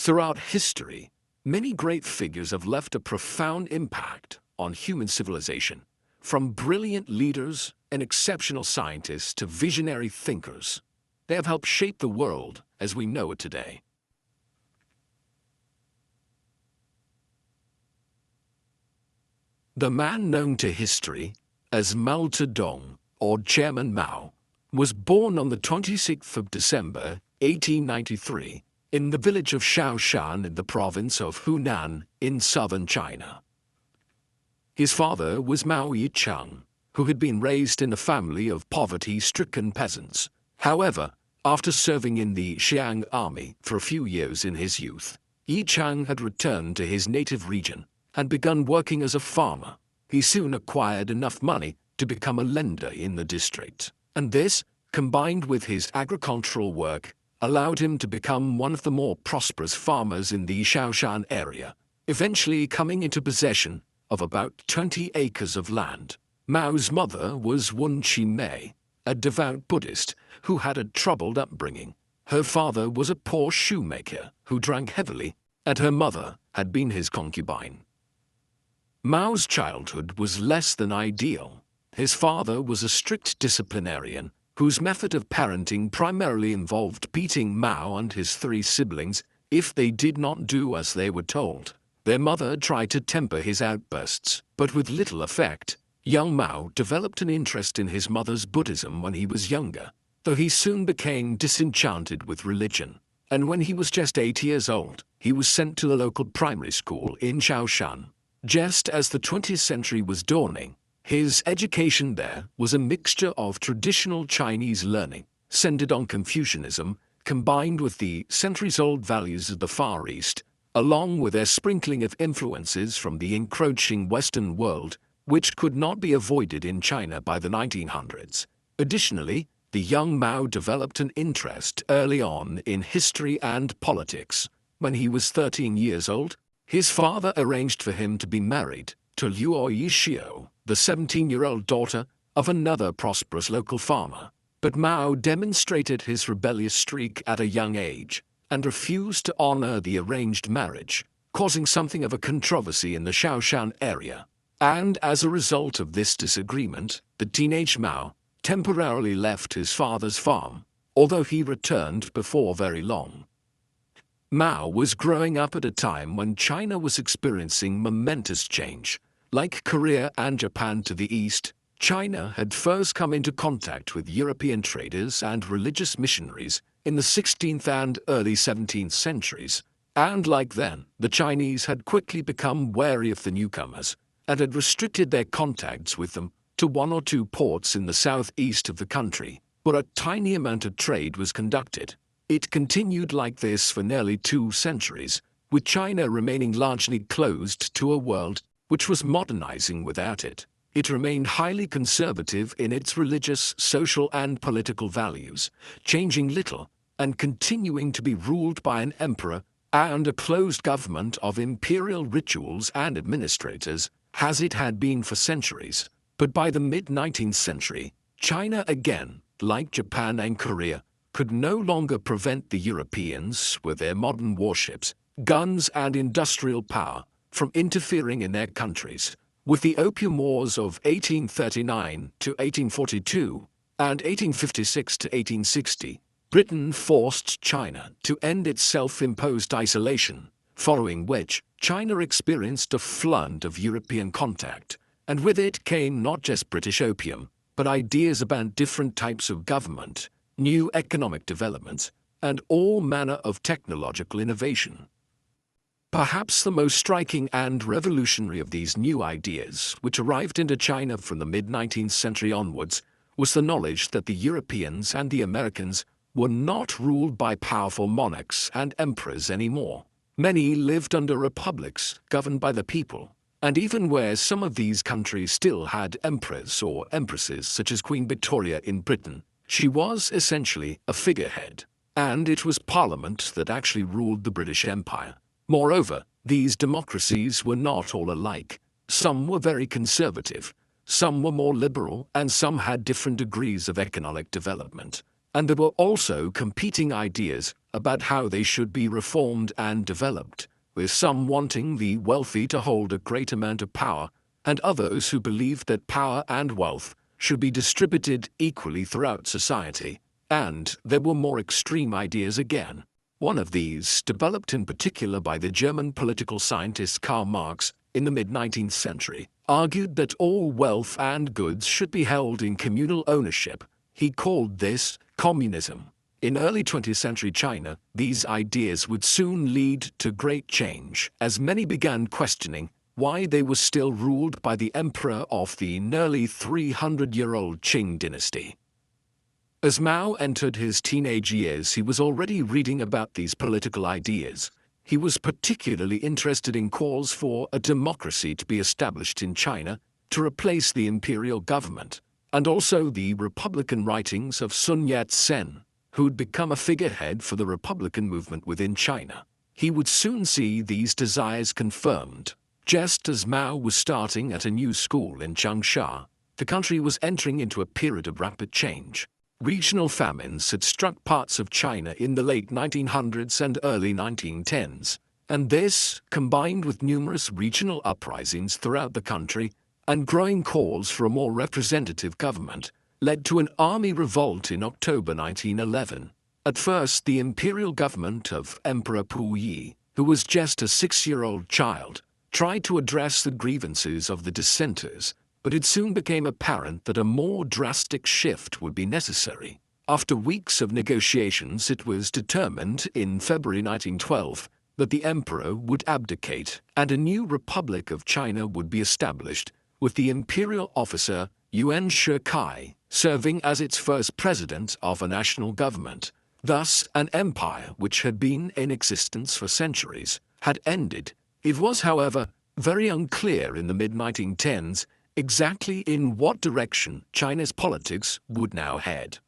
Throughout history, many great figures have left a profound impact on human civilization, from brilliant leaders and exceptional scientists to visionary thinkers. They have helped shape the world as we know it today. The man known to history as Mao Zedong, or Chairman Mao, was born on the 26th of December, 1893, in the village of Shaoshan in the province of Hunan in southern China. His father was Mao Yicheng, who had been raised in a family of poverty-stricken peasants. However, after serving in the CHIANG army for a few years in his youth, Yicheng had returned to his native region and begun working as a farmer. He soon acquired enough money to become a lender in the district, and this, combined with his agricultural work, allowed him to become one of the more prosperous farmers in the Shaoshan area, eventually coming into possession of about 20 acres of land. Mao's mother was Wen Qimei, a devout Buddhist who had a troubled upbringing. Her father was a poor shoemaker who drank heavily, and her mother had been his concubine. Mao's childhood was less than ideal. His father was a strict disciplinarian whose method of parenting primarily involved beating Mao and his 3 siblings if they did not do as they were told. Their mother tried to temper his outbursts, but with little effect. Young Mao developed an interest in his mother's Buddhism when he was younger, though he soon became disenchanted with religion. And when he was just 8 years old, he was sent to the local primary school in Shaoshan. Just as the 20th century was dawning, his education there was a mixture of traditional Chinese learning, centered on Confucianism, combined with the centuries-old values of the Far East, along with a sprinkling of influences from the encroaching Western world, which could not be avoided in China by the 1900s. Additionally, the young Mao developed an interest early on in history and politics. When he was 13 years old, his father arranged for him to be married to Luo Yishio, the 17-year-old daughter of another prosperous local farmer. But Mao demonstrated his rebellious streak at a young age and refused to honor the arranged marriage, causing something of a controversy in the Shaoshan area. And as a result of this disagreement, the teenage Mao temporarily left his father's farm, although he returned before very long. Mao was growing up at a time when China was experiencing momentous change. Like Korea and Japan to the east, China had first come into contact with European traders and religious missionaries in the 16th and early 17th centuries, and like then, the Chinese had quickly become wary of the newcomers and had restricted their contacts with them to 1 or 2 ports in the southeast of the country, where a tiny amount of trade was conducted. It continued like this for nearly 2 centuries, with China remaining largely closed to a world which was modernizing without it. It remained highly conservative in its religious, social, and political values, changing little and continuing to be ruled by an emperor and a closed government of imperial rituals and administrators, as it had been for centuries. But by the mid-19th century, China again, like Japan and Korea, could no longer prevent the Europeans with their modern warships, guns, and industrial power from interfering in their countries. With the Opium Wars of 1839 to 1842 and 1856 to 1860, Britain forced China to end its self-imposed isolation, following which China experienced a flood of European contact, and with it came not just British opium, but ideas about different types of government, new economic developments, and all manner of technological innovation. Perhaps the most striking and revolutionary of these new ideas, which arrived into China from the mid-19th century onwards, was the knowledge that the Europeans and the Americans were not ruled by powerful monarchs and emperors anymore. Many lived under republics governed by the people, and even where some of these countries still had emperors or empresses, such as Queen Victoria in Britain, she was essentially a figurehead, and it was Parliament that actually ruled the British Empire. Moreover, these democracies were not all alike. Some were very conservative, some were more liberal, and some had different degrees of economic development. and there were also competing ideas about how they should be reformed and developed, with some wanting the wealthy to hold a great amount of power, and others who believed that power and wealth should be distributed equally throughout society. And there were more extreme ideas again. One of these, developed in particular by the German political scientist Karl Marx in the mid-19th century, argued that all wealth and goods should be held in communal ownership. He called this communism. In early 20th century China, these ideas would soon lead to great change, as many began questioning why they were still ruled by the emperor of the nearly 300-year-old Qing dynasty. As Mao entered his teenage years, he was already reading about these political ideas. He was particularly interested in calls for a democracy to be established in China to replace the imperial government, and also the republican writings of Sun Yat-sen, who'd become a figurehead for the republican movement within China. He would soon see these desires confirmed. Just as Mao was starting at a new school in Changsha, the country was entering into a period of rapid change. Regional famines had struck parts of China in the late 1900s and early 1910s, and this, combined with numerous regional uprisings throughout the country and growing calls for a more representative government, led to an army revolt in October 1911. At first, the imperial government of Emperor Puyi, who was just a 6-year-old child, tried to address the grievances of the dissenters, but it soon became apparent that a more drastic shift would be necessary. After weeks of negotiations, it was determined in February 1912 that the emperor would abdicate and a new Republic of China would be established, with the imperial officer Yuan Shikai serving as its first president of a national government. Thus, an empire which had been in existence for centuries had ended. It was, however, very unclear in the mid-1910s exactly in what direction China's politics would now head.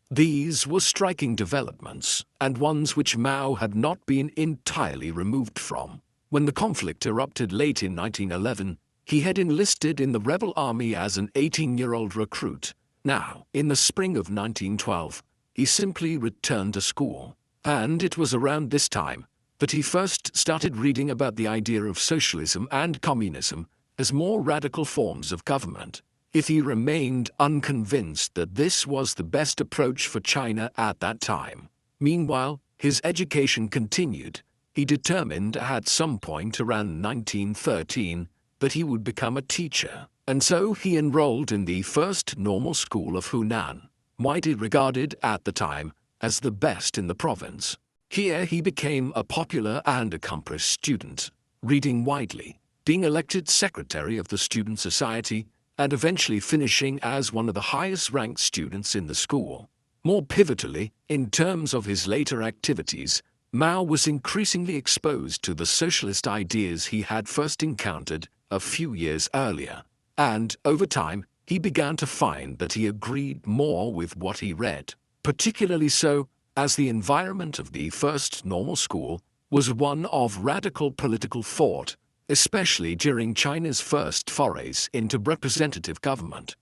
These were striking developments, and ones which Mao had not been entirely removed from. When the conflict erupted late in 1911, he had enlisted in the rebel army as an 18-year-old recruit. Now, in the spring of 1912, he simply returned to school, and it was around this time that he first started reading about the idea of socialism and communism as more radical forms of government. If he remained unconvinced that this was the best approach for China at that time. Meanwhile, his education continued. He determined at some point around 1913 that he would become a teacher, and so he enrolled in the first normal school of Hunan, widely regarded at the time as the best in the province. Here he became a popular and accomplished student, reading widely, being elected secretary of the student society, and eventually finishing as one of the highest-ranked students in the school. More pivotally, in terms of his later activities, Mao was increasingly exposed to the socialist ideas he had first encountered a few years earlier, and, over time, he began to find that he agreed more with what he read, particularly so as the environment of the first normal school was one of radical political thought, especially during China's first forays into representative government.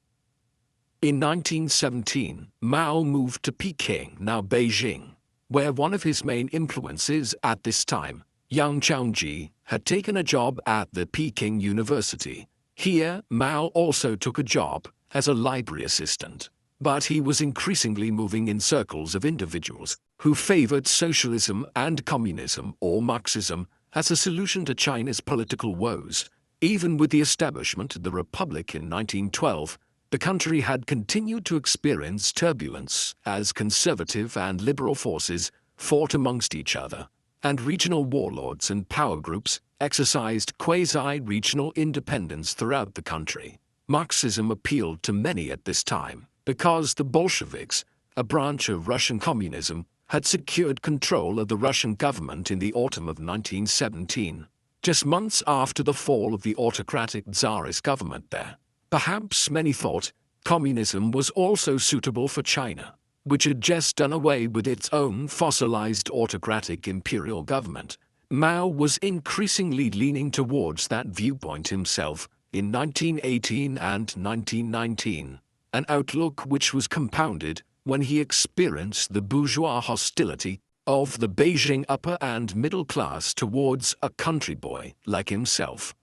In 1917, Mao moved to Peking, now Beijing, where one of his main influences at this time, Yang Changji, had taken a job at the Peking University. Here, Mao also took a job as a library assistant, but he was increasingly moving in circles of individuals who favored socialism and communism or Marxism as a solution to China's political woes. Even with the establishment of the Republic in 1912, the country had continued to experience turbulence as conservative and liberal forces fought amongst each other, and regional warlords and power groups exercised quasi-regional independence throughout the country. Marxism appealed to many at this time because the Bolsheviks, a branch of Russian communism, had secured control of the Russian government in the autumn of 1917, just months after the fall of the autocratic Tsarist government there. Perhaps many thought communism was also suitable for China, which had just done away with its own fossilized autocratic imperial government. Mao was increasingly leaning towards that viewpoint himself in 1918 and 1919, an outlook which was compounded when he experienced the bourgeois hostility of the Beijing upper and middle class towards a country boy like himself.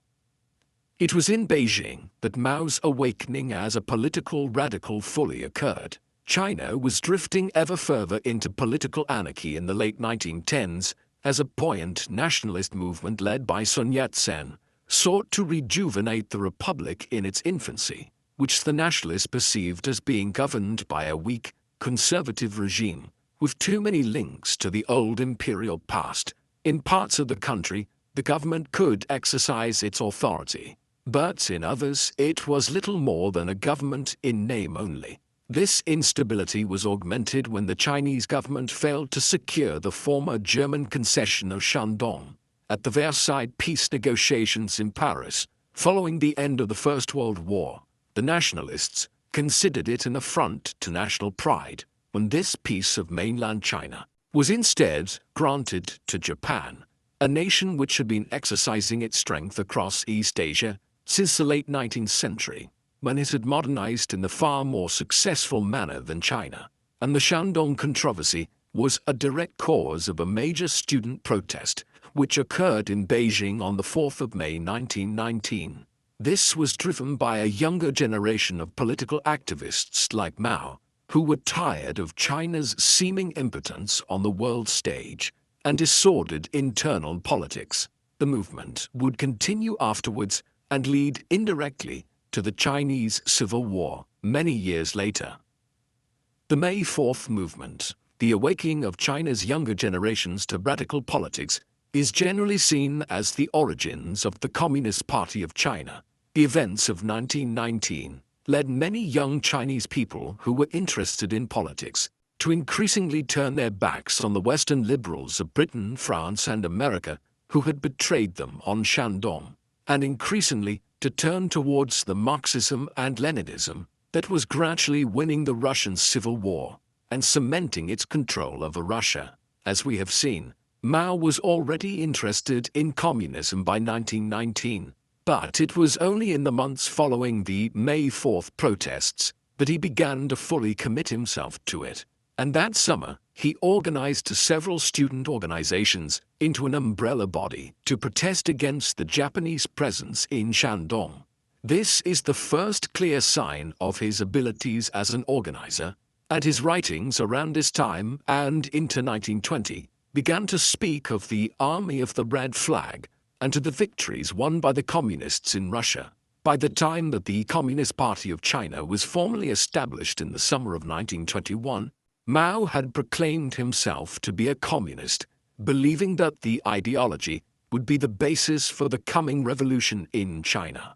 It was in Beijing that Mao's awakening as a political radical fully occurred. China was drifting ever further into political anarchy in the late 1910s as a buoyant nationalist movement led by Sun Yat-sen sought to rejuvenate the republic in its infancy, which the nationalists perceived as being governed by a weak, conservative regime with too many links to the old imperial past. In parts of the country, the government could exercise its authority, but in others it was little more than a government in name only. This instability was augmented when the Chinese government failed to secure the former German concession of Shandong at the Versailles peace negotiations in Paris. Following the end of the First World War, the nationalists considered it an affront to national pride when this piece of mainland China was instead granted to Japan, a nation which had been exercising its strength across East Asia since the late 19th century, when it had modernized in a far more successful manner than China. And the Shandong controversy was a direct cause of a major student protest which occurred in Beijing on the 4th of May 1919. This was driven by a younger generation of political activists like Mao, who were tired of China's seeming impotence on the world stage and disordered internal politics. The movement would continue afterwards and lead indirectly to the Chinese Civil War many years later. The May 4th movement, the awakening of China's younger generations to radical politics, is generally seen as the origins of the Communist Party of China. The events of 1919 led many young Chinese people who were interested in politics to increasingly turn their backs on the Western liberals of Britain, France, and America who had betrayed them on Shandong, and increasingly to turn towards the Marxism and Leninism that was gradually winning the Russian Civil War and cementing its control over Russia. As we have seen, Mao was already interested in communism by 1919, but it was only in the months following the May 4th protests that he began to fully commit himself to it. And that summer, he organized several student organizations into an umbrella body to protest against the Japanese presence in Shandong. This is the first clear sign of his abilities as an organizer, and his writings around this time and into 1920 began to speak of the Army of the Red Flag and to the victories won by the communists in Russia. By the time that the Communist Party of China was formally established in the summer of 1921, Mao had proclaimed himself to be a communist, believing that the ideology would be the basis for the coming revolution in China.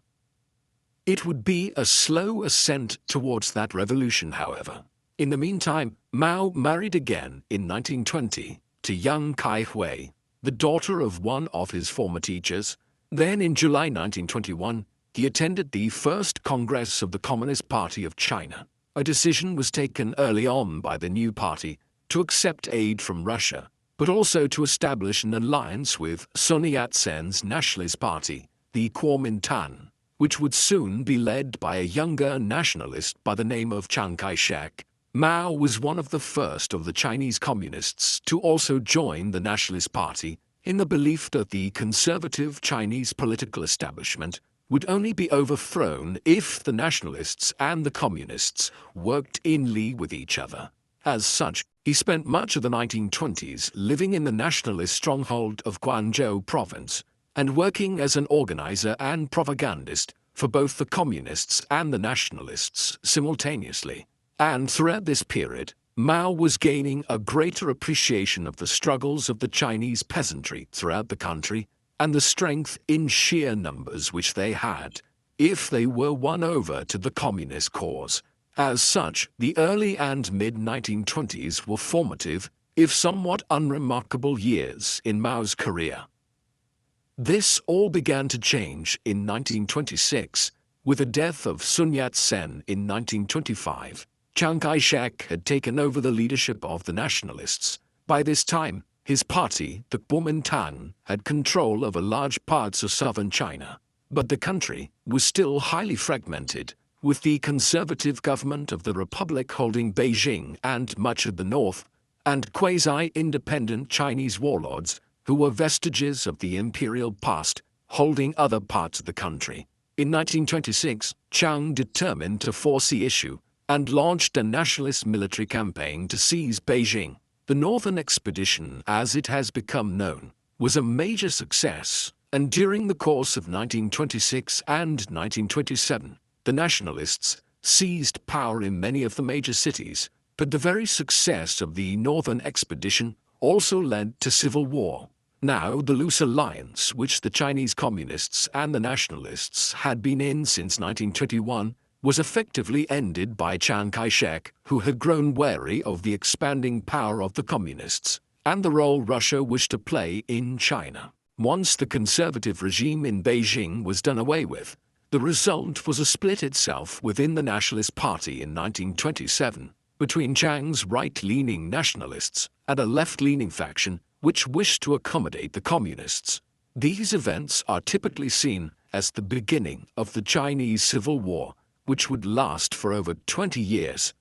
It would be a slow ascent towards that revolution, however. In the meantime, Mao married again in 1920 to young Kai-Hui, the daughter of one of his former teachers. Then in July 1921, he attended the First Congress of the Communist Party of China. A decision was taken early on by the new party to accept aid from Russia, but also to establish an alliance with Sun Yat-sen's nationalist party, the Kuomintang, which would soon be led by a younger nationalist by the name of Chiang Kai-shek. Mao was one of the first of the Chinese communists to also join the Nationalist Party in the belief that the conservative Chinese political establishment would only be overthrown if the nationalists and the communists worked in league with each other. As such, he spent much of the 1920s living in the nationalist stronghold of Guangzhou province and working as an organizer and propagandist for both the communists and the nationalists simultaneously. And throughout this period, Mao was gaining a greater appreciation of the struggles of the Chinese peasantry throughout the country and the strength in sheer numbers which they had, if they were won over to the communist cause. As such, the early and mid-1920s were formative, if somewhat unremarkable years in Mao's career. This all began to change in 1926, with the death of Sun Yat-sen in 1925. Chiang Kai-shek had taken over the leadership of the nationalists. By this time, his party, the Kuomintang, had control over large parts of southern China, but the country was still highly fragmented, with the conservative government of the Republic holding Beijing and much of the north, and quasi-independent Chinese warlords, who were vestiges of the imperial past, holding other parts of the country. In 1926, Chiang determined to force the issue and launched a nationalist military campaign to seize Beijing. The Northern Expedition, as it has become known, was a major success, and during the course of 1926 and 1927, the nationalists seized power in many of the major cities. But the very success of the Northern Expedition also led to civil war. Now, the loose alliance which the Chinese Communists and the nationalists had been in since 1921 was effectively ended by Chiang Kai-shek, who had grown wary of the expanding power of the Communists and the role Russia wished to play in China. Once the conservative regime in Beijing was done away with, the result was a split itself within the Nationalist Party in 1927, between Chiang's right-leaning nationalists and a left-leaning faction which wished to accommodate the Communists. These events are typically seen as the beginning of the Chinese Civil War, which would last for over 20 years.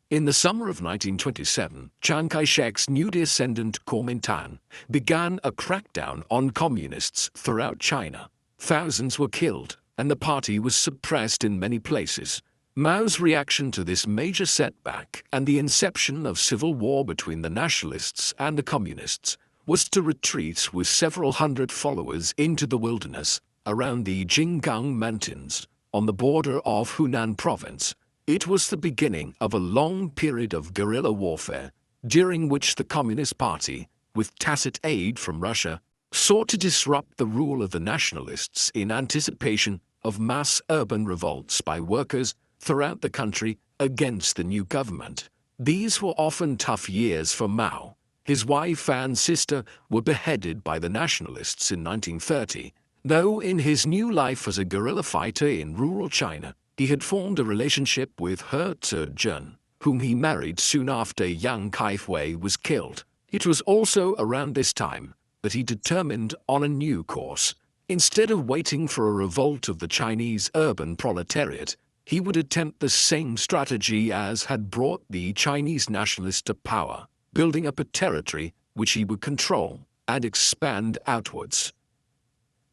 In the summer of 1927, Chiang Kai-shek's new descendant Kuomintang began a crackdown on communists throughout China. Thousands were killed, and the party was suppressed in many places. Mao's reaction to this major setback and the inception of civil war between the nationalists and the communists was to retreat with several hundred followers into the wilderness around the Jinggang Mountains on the border of Hunan province. It was the beginning of a long period of guerrilla warfare, during which the Communist Party, with tacit aid from Russia, sought to disrupt the rule of the nationalists in anticipation of mass urban revolts by workers throughout the country against the new government. These were often tough years for Mao. His wife and sister were beheaded by the nationalists in 1930, though in his new life as a guerrilla fighter in rural China, he had formed a relationship with He Zejun, whom he married soon after Yang Kai-hui was killed. It was also around this time that he determined on a new course. Instead of waiting for a revolt of the Chinese urban proletariat, he would attempt the same strategy as had brought the Chinese nationalists to power, building up a territory which he would control and expand outwards.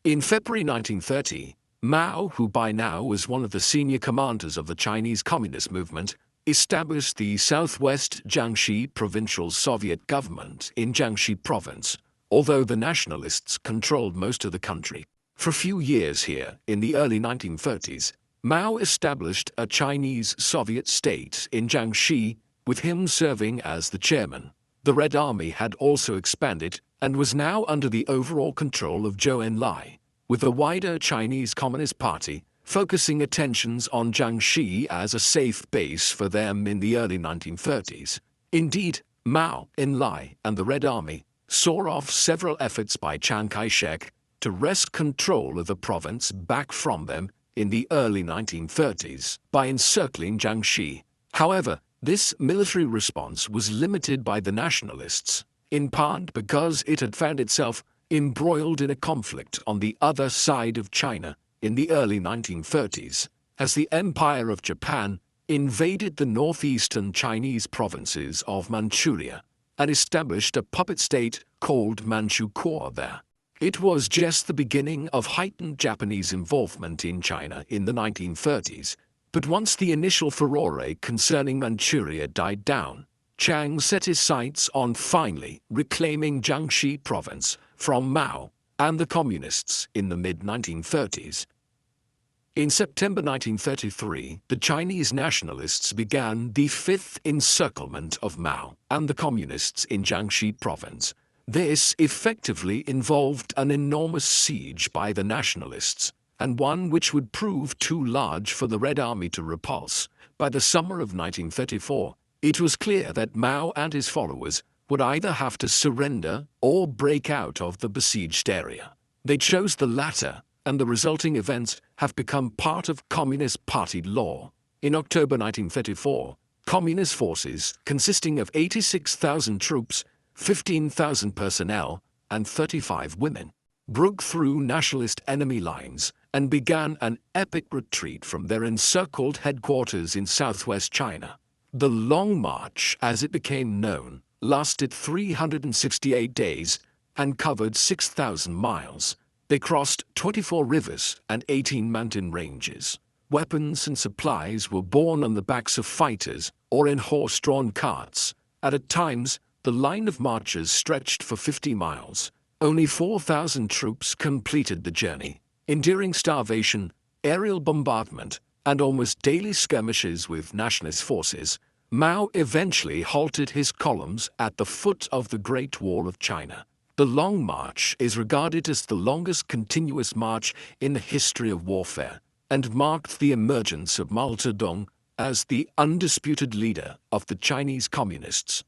In February 1930, Mao, who by now was one of the senior commanders of the Chinese Communist movement, established the Southwest Jiangxi Provincial Soviet government in Jiangxi province, although the nationalists controlled most of the country. For a few years here, in the early 1930s, Mao established a Chinese Soviet state in Jiangxi, with him serving as the chairman. The Red Army had also expanded and was now under the overall control of Zhou Enlai, with the wider Chinese Communist Party focusing attentions on Jiangxi as a safe base for them in the early 1930s. Indeed, Mao, Enlai, and the Red Army saw off several efforts by Chiang Kai-shek to wrest control of the province back from them in the early 1930s by encircling Jiangxi. However, this military response was limited by the nationalists, in part because it had found itself embroiled in a conflict on the other side of China in the early 1930s, as the Empire of Japan invaded the northeastern Chinese provinces of Manchuria and established a puppet state called Manchukuo there. It was just the beginning of heightened Japanese involvement in China in the 1930s, but once the initial furore concerning Manchuria died down, Chiang set his sights on finally reclaiming Jiangxi province from Mao and the Communists in the mid-1930s. In September 1933, the Chinese nationalists began the fifth encirclement of Mao and the Communists in Jiangxi province. This effectively involved an enormous siege by the nationalists, and one which would prove too large for the Red Army to repulse. By the summer of 1934, it was clear that Mao and his followers would either have to surrender or break out of the besieged area. They chose the latter, and the resulting events have become part of Communist Party law. In October 1934, Communist forces, consisting of 86,000 troops, 15,000 personnel, and 35 women, broke through nationalist enemy lines and began an epic retreat from their encircled headquarters in southwest China. The Long March, as it became known, lasted 368 days and covered 6,000 miles. They crossed 24 rivers and 18 mountain ranges. Weapons and supplies were borne on the backs of fighters or in horse-drawn carts. At times, the line of marches stretched for 50 miles. Only 4,000 troops completed the journey. Enduring starvation, aerial bombardment, and almost daily skirmishes with nationalist forces, Mao eventually halted his columns at the foot of the Great Wall of China. The Long March is regarded as the longest continuous march in the history of warfare, and marked the emergence of Mao Zedong as the undisputed leader of the Chinese Communists.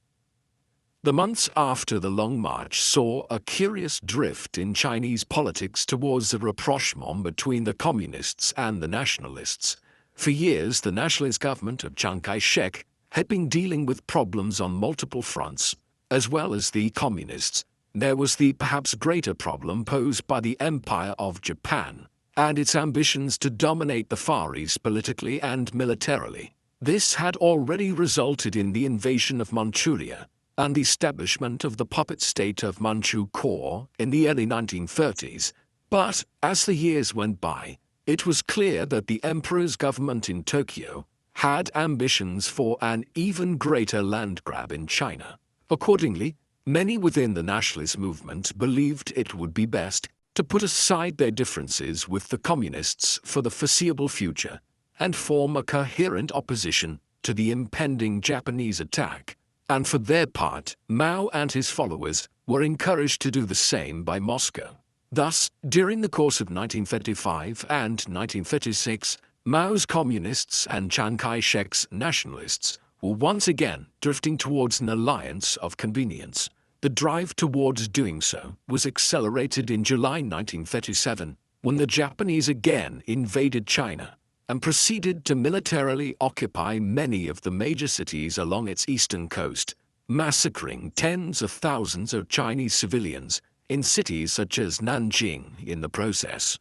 The months after the Long March saw a curious drift in Chinese politics towards a rapprochement between the Communists and the Nationalists. For years, the nationalist government of Chiang Kai-shek had been dealing with problems on multiple fronts, as well as the Communists. There was the perhaps greater problem posed by the Empire of Japan and its ambitions to dominate the Far East politically and militarily. This had already resulted in the invasion of Manchuria and the establishment of the puppet state of Manchu Corps in the early 1930s. But as the years went by, it was clear that the emperor's government in Tokyo had ambitions for an even greater land grab in China. Accordingly, many within the nationalist movement believed it would be best to put aside their differences with the Communists for the foreseeable future and form a coherent opposition to the impending Japanese attack. And for their part, Mao and his followers were encouraged to do the same by Moscow. Thus, during the course of 1935 and 1936, Mao's Communists and Chiang Kai-shek's Nationalists were once again drifting towards an alliance of convenience. The drive towards doing so was accelerated in July 1937, when the Japanese again invaded China and proceeded to militarily occupy many of the major cities along its eastern coast, massacring tens of thousands of Chinese civilians in cities such as Nanjing in the process.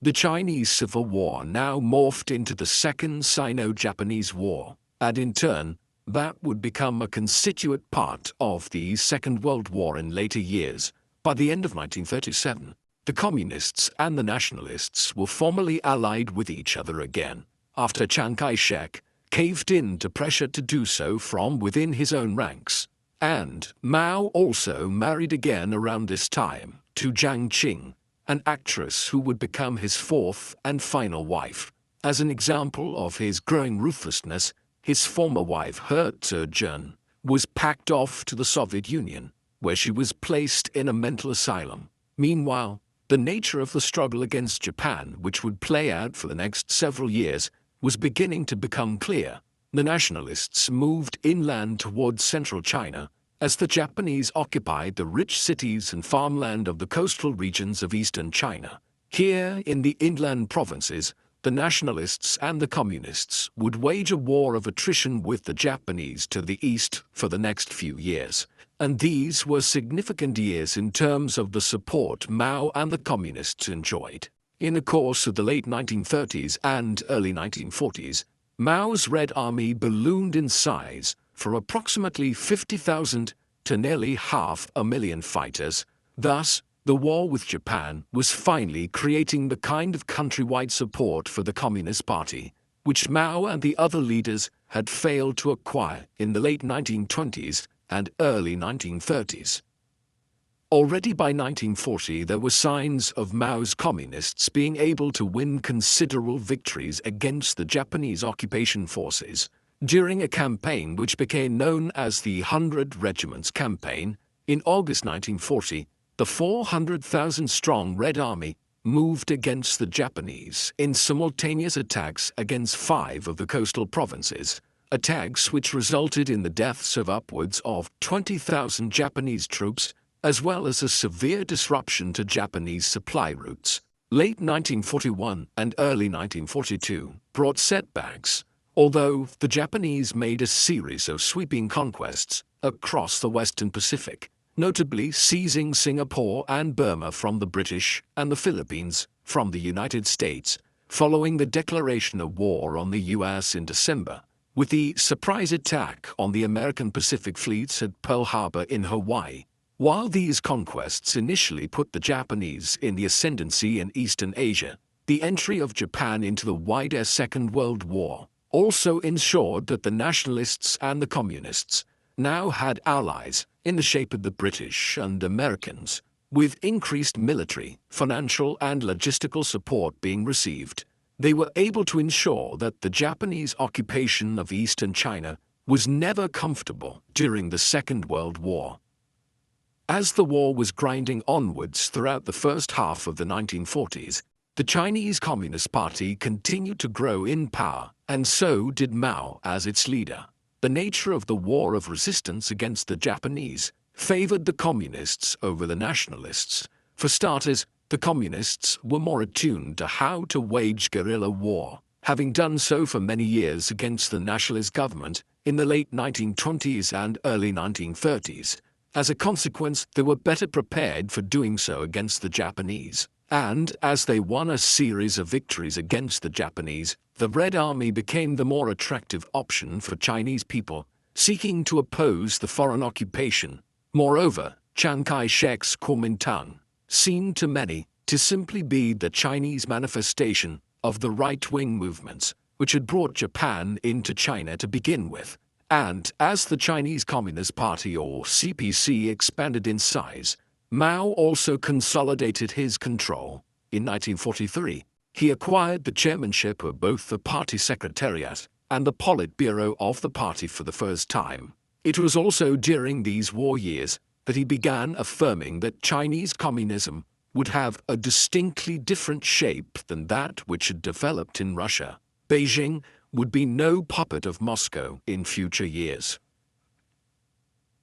The Chinese Civil War now morphed into the Second Sino-Japanese War, and in turn, that would become a constituent part of the Second World War in later years. By the end of 1937, the Communists and the Nationalists were formally allied with each other again, after Chiang Kai-shek caved in to pressure to do so from within his own ranks. And Mao also married again around this time to Jiang Qing, an actress who would become his fourth and final wife. As an example of his growing ruthlessness, his former wife, He Zhe-jun, was packed off to the Soviet Union, where she was placed in a mental asylum. Meanwhile, the nature of the struggle against Japan, which would play out for the next several years, was beginning to become clear. The Nationalists moved inland towards central China, as the Japanese occupied the rich cities and farmland of the coastal regions of eastern China. Here, in the inland provinces, the Nationalists and the Communists would wage a war of attrition with the Japanese to the east for the next few years. And these were significant years in terms of the support Mao and the Communists enjoyed. In the course of the late 1930s and early 1940s, Mao's Red Army ballooned in size from approximately 50,000 to nearly 500,000 fighters. Thus, the war with Japan was finally creating the kind of countrywide support for the Communist Party, which Mao and the other leaders had failed to acquire in the late 1920s and early 1930s. Already by 1940, there were signs of Mao's Communists being able to win considerable victories against the Japanese occupation forces. During a campaign which became known as the 100 Regiments Campaign, in August 1940, the 400,000-strong Red Army moved against the Japanese in simultaneous attacks against 5 of the coastal provinces, attacks which resulted in the deaths of upwards of 20,000 Japanese troops, as well as a severe disruption to Japanese supply routes. Late 1941 and early 1942 brought setbacks, although the Japanese made a series of sweeping conquests across the Western Pacific, notably seizing Singapore and Burma from the British and the Philippines. from the United States, following the declaration of war on the US in December, with the surprise attack on the American Pacific fleets at Pearl Harbor in Hawaii. While these conquests initially put the Japanese in the ascendancy in Eastern Asia, the entry of Japan into the wider Second World War also ensured that the nationalists and the communists now had allies in the shape of the British and Americans, with increased military, financial, and logistical support being received. They were able to ensure that the Japanese occupation of Eastern China was never comfortable during the Second World War. As the war was grinding onwards throughout the first half of the 1940s, the Chinese Communist Party continued to grow in power, and so did Mao as its leader. The nature of the war of resistance against the Japanese favored the communists over the nationalists. For starters, the communists were more attuned to how to wage guerrilla war, having done so for many years against the nationalist government in the late 1920s and early 1930s. As a consequence, they were better prepared for doing so against the Japanese. And as they won a series of victories against the Japanese, the Red Army became the more attractive option for Chinese people seeking to oppose the foreign occupation. Moreover, Chiang Kai-shek's Kuomintang seemed to many to simply be the Chinese manifestation of the right-wing movements which had brought Japan into China to begin with. And as the Chinese Communist Party, or CPC, expanded in size, Mao also consolidated his control. In 1943, he acquired the chairmanship of both the party secretariat and the Politburo of the party for the first time. It was also during these war years that he began affirming that Chinese communism would have a distinctly different shape than that which had developed in Russia. Beijing would be no puppet of Moscow in future years.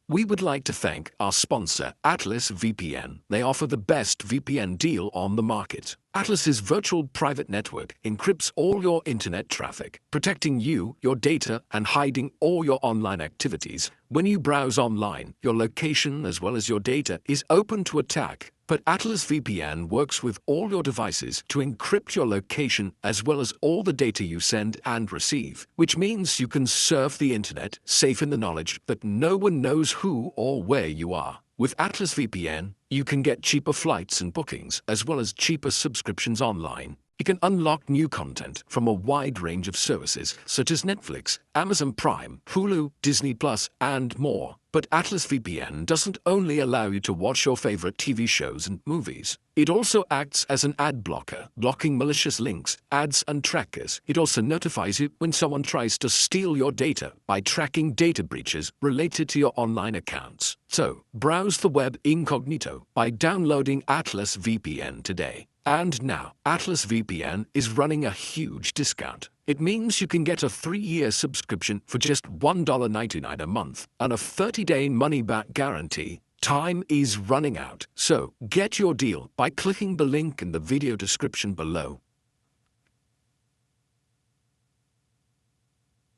We would like to thank our sponsor, Atlas VPN. They offer the best VPN deal on the market. Atlas's virtual private network encrypts all your internet traffic, protecting you, your data, and hiding all your online activities. When you browse online, your location as well as your data is open to attack. But Atlas VPN works with all your devices to encrypt your location as well as all the data you send and receive, which means you can surf the internet safe in the knowledge that no one knows who or where you are. With Atlas VPN, you can get cheaper flights and bookings as well as cheaper subscriptions online. You can unlock new content from a wide range of services such as Netflix, Amazon Prime, Hulu, Disney Plus, and more. But Atlas VPN doesn't only allow you to watch your favorite TV shows and movies. It also acts as an ad blocker, blocking malicious links, ads, and trackers. It also notifies you when someone tries to steal your data by tracking data breaches related to your online accounts. So, browse the web incognito by downloading Atlas VPN today. And now, Atlas VPN is running a huge discount. It means you can get a 3-year subscription for just $1.99 a month and a 30-day money-back guarantee. Time is running out, so get your deal by clicking the link in the video description below.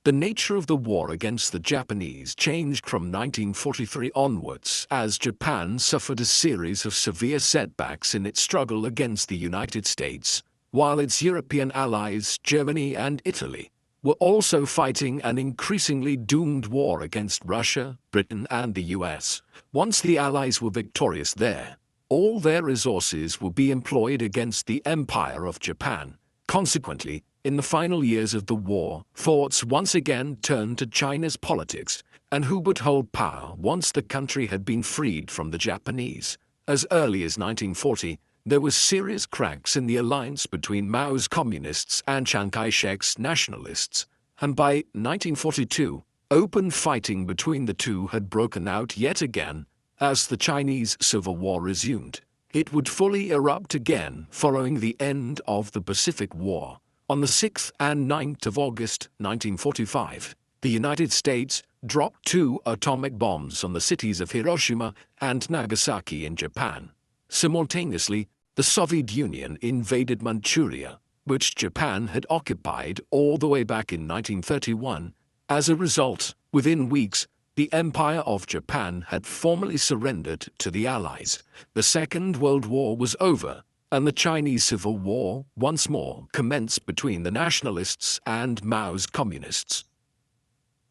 The nature of the war against the Japanese changed from 1943 onwards as Japan suffered a series of severe setbacks in its struggle against the United States, while its European allies, Germany and Italy, were also fighting an increasingly doomed war against Russia, Britain and the US. Once the Allies were victorious there, all their resources would be employed against the Empire of Japan. Consequently, in the final years of the war, thoughts once again turned to China's politics and who would hold power once the country had been freed from the Japanese. As early as 1940, there were serious cracks in the alliance between Mao's communists and Chiang Kai-shek's nationalists, and by 1942, open fighting between the two had broken out yet again as the Chinese Civil War resumed. It would fully erupt again following the end of the Pacific War. On the 6th and 9th of August 1945, the United States dropped 2 atomic bombs on the cities of Hiroshima and Nagasaki in Japan. Simultaneously, the Soviet Union invaded Manchuria, which Japan had occupied all the way back in 1931. As a result, within weeks, the Empire of Japan had formally surrendered to the Allies. The Second World War was over, and the Chinese Civil War once more commenced between the nationalists and Mao's communists.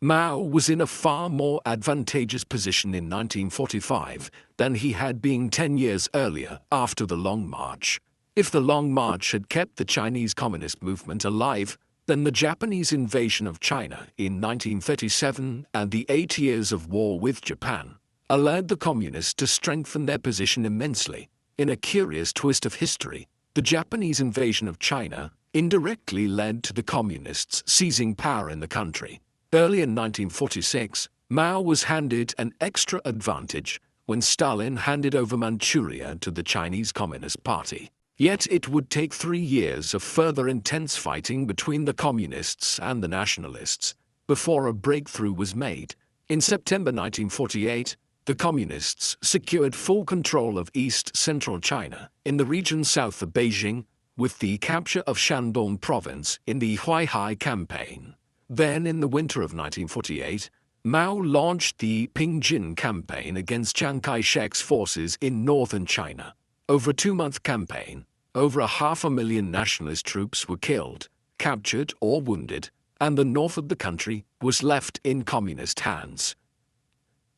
Mao was in a far more advantageous position in 1945 than he had been 10 years earlier after the Long March. If the Long March had kept the Chinese Communist movement alive, then the Japanese invasion of China in 1937 and the 8 years of war with Japan allowed the Communists to strengthen their position immensely. In a curious twist of history, the Japanese invasion of China indirectly led to the Communists seizing power in the country. Early in 1946, Mao was handed an extra advantage when Stalin handed over Manchuria to the Chinese Communist Party. Yet it would take 3 years of further intense fighting between the Communists and the Nationalists before a breakthrough was made. In September 1948, the Communists secured full control of east-central China in the region south of Beijing with the capture of Shandong province in the Huaihai campaign. Then, in the winter of 1948, Mao launched the Pingjin campaign against Chiang Kai-shek's forces in northern China. Over a 2-month campaign, over 500,000 nationalist troops were killed, captured or wounded, and the north of the country was left in communist hands.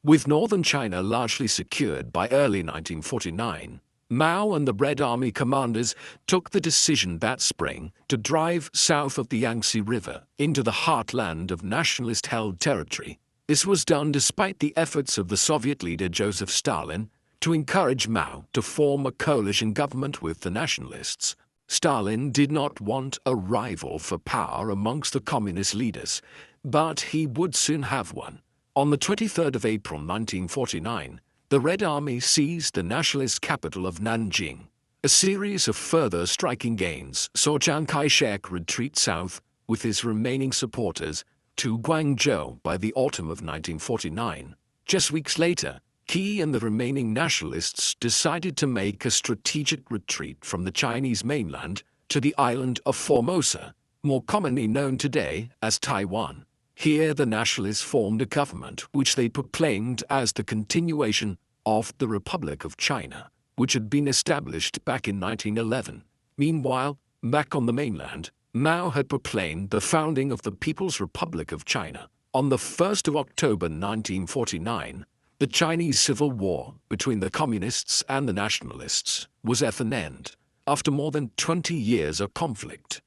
With northern China largely secured by early 1949, Mao and the Red Army commanders took the decision that spring to drive south of the Yangtze River into the heartland of nationalist-held territory. This was done despite the efforts of the Soviet leader Joseph Stalin to encourage Mao to form a coalition government with the nationalists. Stalin did not want a rival for power amongst the communist leaders, but he would soon have one. On the 23rd of April 1949, the Red Army seized the nationalist capital of Nanjing. A series of further striking gains saw Chiang Kai-shek retreat south with his remaining supporters to Guangzhou by the autumn of 1949. Just weeks later, he and the remaining nationalists decided to make a strategic retreat from the Chinese mainland to the island of Formosa, more commonly known today as Taiwan. Here the nationalists formed a government which they proclaimed as the continuation of the Republic of China, which had been established back in 1911. Meanwhile, back on the mainland, Mao had proclaimed the founding of the People's Republic of China. On the 1st of October 1949, the Chinese Civil War between the Communists and the Nationalists was at an end, after more than 20 years of conflict.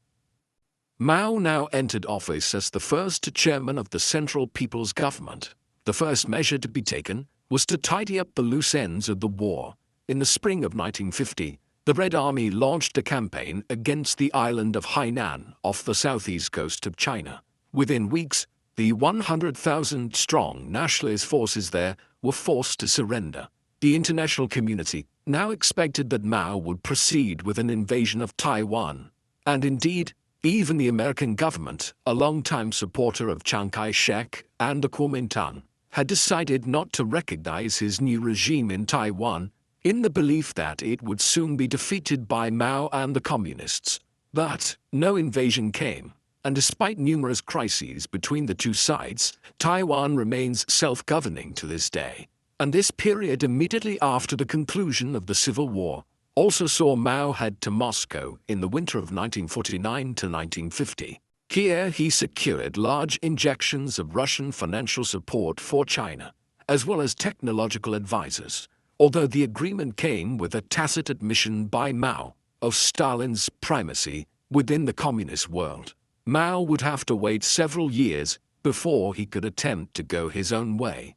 Mao now entered office as the first chairman of the Central People's Government. The first measure to be taken was to tidy up the loose ends of the war. In the spring of 1950, the Red Army launched a campaign against the island of Hainan off the southeast coast of China. Within weeks, the 100,000-strong nationalist forces there were forced to surrender. The international community now expected that Mao would proceed with an invasion of Taiwan, and indeed, even the American government, a longtime supporter of Chiang Kai-shek and the Kuomintang, had decided not to recognize his new regime in Taiwan in the belief that it would soon be defeated by Mao and the Communists. But no invasion came, and despite numerous crises between the two sides, Taiwan remains self-governing to this day. And this period immediately after the conclusion of the Civil War also saw Mao head to Moscow in the winter of 1949 to 1950. Here he secured large injections of Russian financial support for China, as well as technological advisors, although the agreement came with a tacit admission by Mao of Stalin's primacy within the communist world. Mao would have to wait several years before he could attempt to go his own way.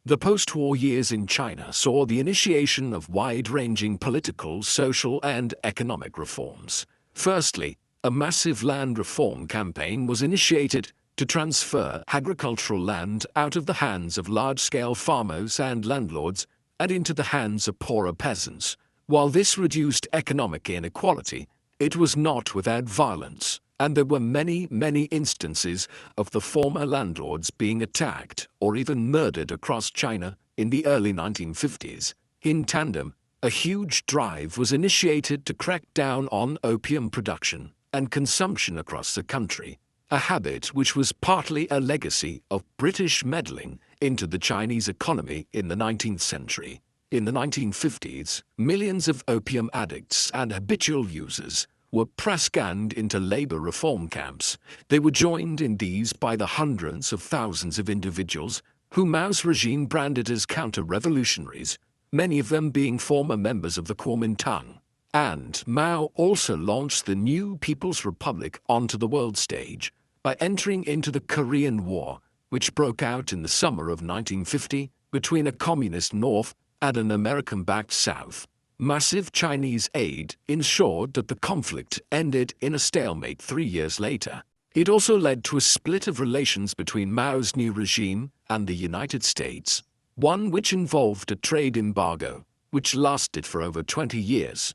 The post-war years in China saw the initiation of wide-ranging political, social, and economic reforms. Firstly, a massive land reform campaign was initiated to transfer agricultural land out of the hands of large-scale farmers and landlords and into the hands of poorer peasants. While this reduced economic inequality, it was not without violence, and there were many instances of the former landlords being attacked or even murdered across China in the early 1950s. In tandem, a huge drive was initiated to crack down on opium production and consumption across the country, a habit which was partly a legacy of British meddling into the Chinese economy in the 19th century. In the 1950s, millions of opium addicts and habitual users were press-ganged into labor reform camps. They were joined in these by the hundreds of thousands of individuals who Mao's regime branded as counter-revolutionaries, many of them being former members of the Kuomintang. And Mao also launched the new People's Republic onto the world stage by entering into the Korean War, which broke out in the summer of 1950 between a communist North and an American-backed South. Massive Chinese aid ensured that the conflict ended in a stalemate 3 years later. It also led to a split of relations between Mao's new regime and the United States, one which involved a trade embargo, which lasted for over 20 years.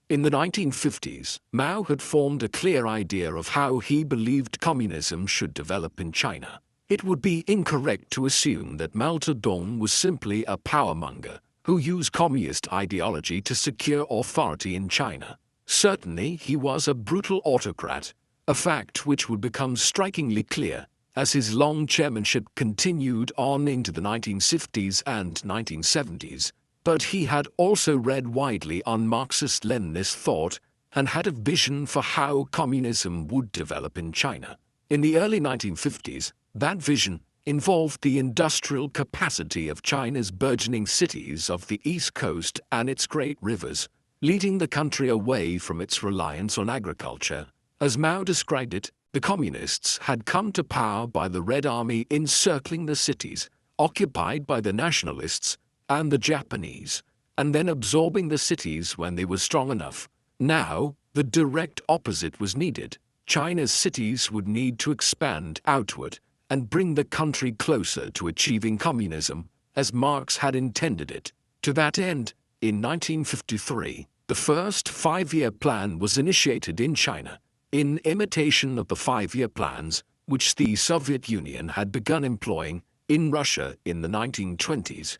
In the 1950s, Mao had formed a clear idea of how he believed communism should develop in China. It would be incorrect to assume that Mao Zedong was simply a powermonger who used communist ideology to secure authority in China. Certainly, he was a brutal autocrat, a fact which would become strikingly clear as his long chairmanship continued on into the 1960s and 1970s. But he had also read widely on Marxist-Leninist thought and had a vision for how communism would develop in China. In the early 1950s, that vision involved the industrial capacity of China's burgeoning cities of the East Coast and its great rivers, leading the country away from its reliance on agriculture. As Mao described it, the communists had come to power by the Red Army encircling the cities, occupied by the nationalists and the Japanese, and then absorbing the cities when they were strong enough. Now, the direct opposite was needed. China's cities would need to expand outward and bring the country closer to achieving communism, as Marx had intended it. To that end, in 1953, the first 5-year plan was initiated in China, in imitation of the 5-year plans which the Soviet Union had begun employing in Russia in the 1920s.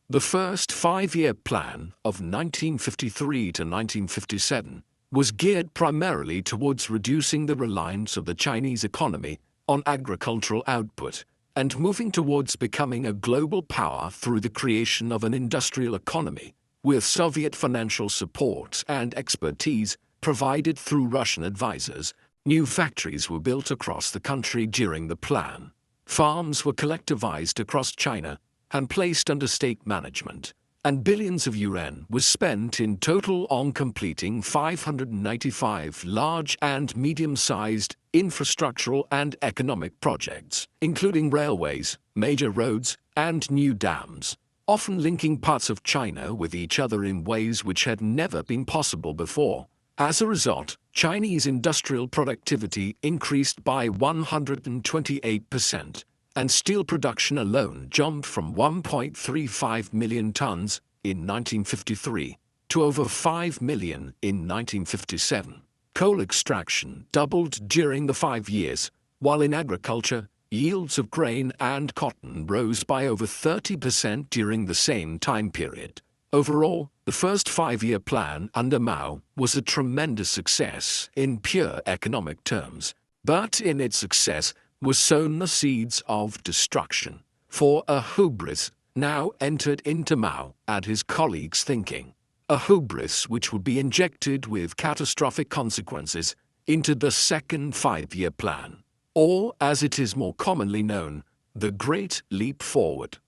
The first 5-year plan of 1953 to 1957 was geared primarily towards reducing the reliance of the Chinese economy on agricultural output and moving towards becoming a global power through the creation of an industrial economy, with Soviet financial support and expertise provided through Russian advisors. New factories were built across the country during the plan. Farms were collectivized across China and placed under state management, and billions of yuan was spent in total on completing 595 large and medium-sized infrastructural and economic projects, including railways, major roads, and new dams, often linking parts of China with each other in ways which had never been possible before. As a result, Chinese industrial productivity increased by 128%, and steel production alone jumped from 1.35 million tons in 1953 to over 5 million in 1957. Coal extraction doubled during the 5 years, while in agriculture, yields of grain and cotton rose by over 30% during the same time period. Overall, the first 5-year plan under Mao was a tremendous success in pure economic terms, but in its success were sown the seeds of destruction, for a hubris now entered into Mao and his colleagues' thinking, a hubris which would be injected with catastrophic consequences into the second 5-year plan, or as it is more commonly known, the Great Leap Forward.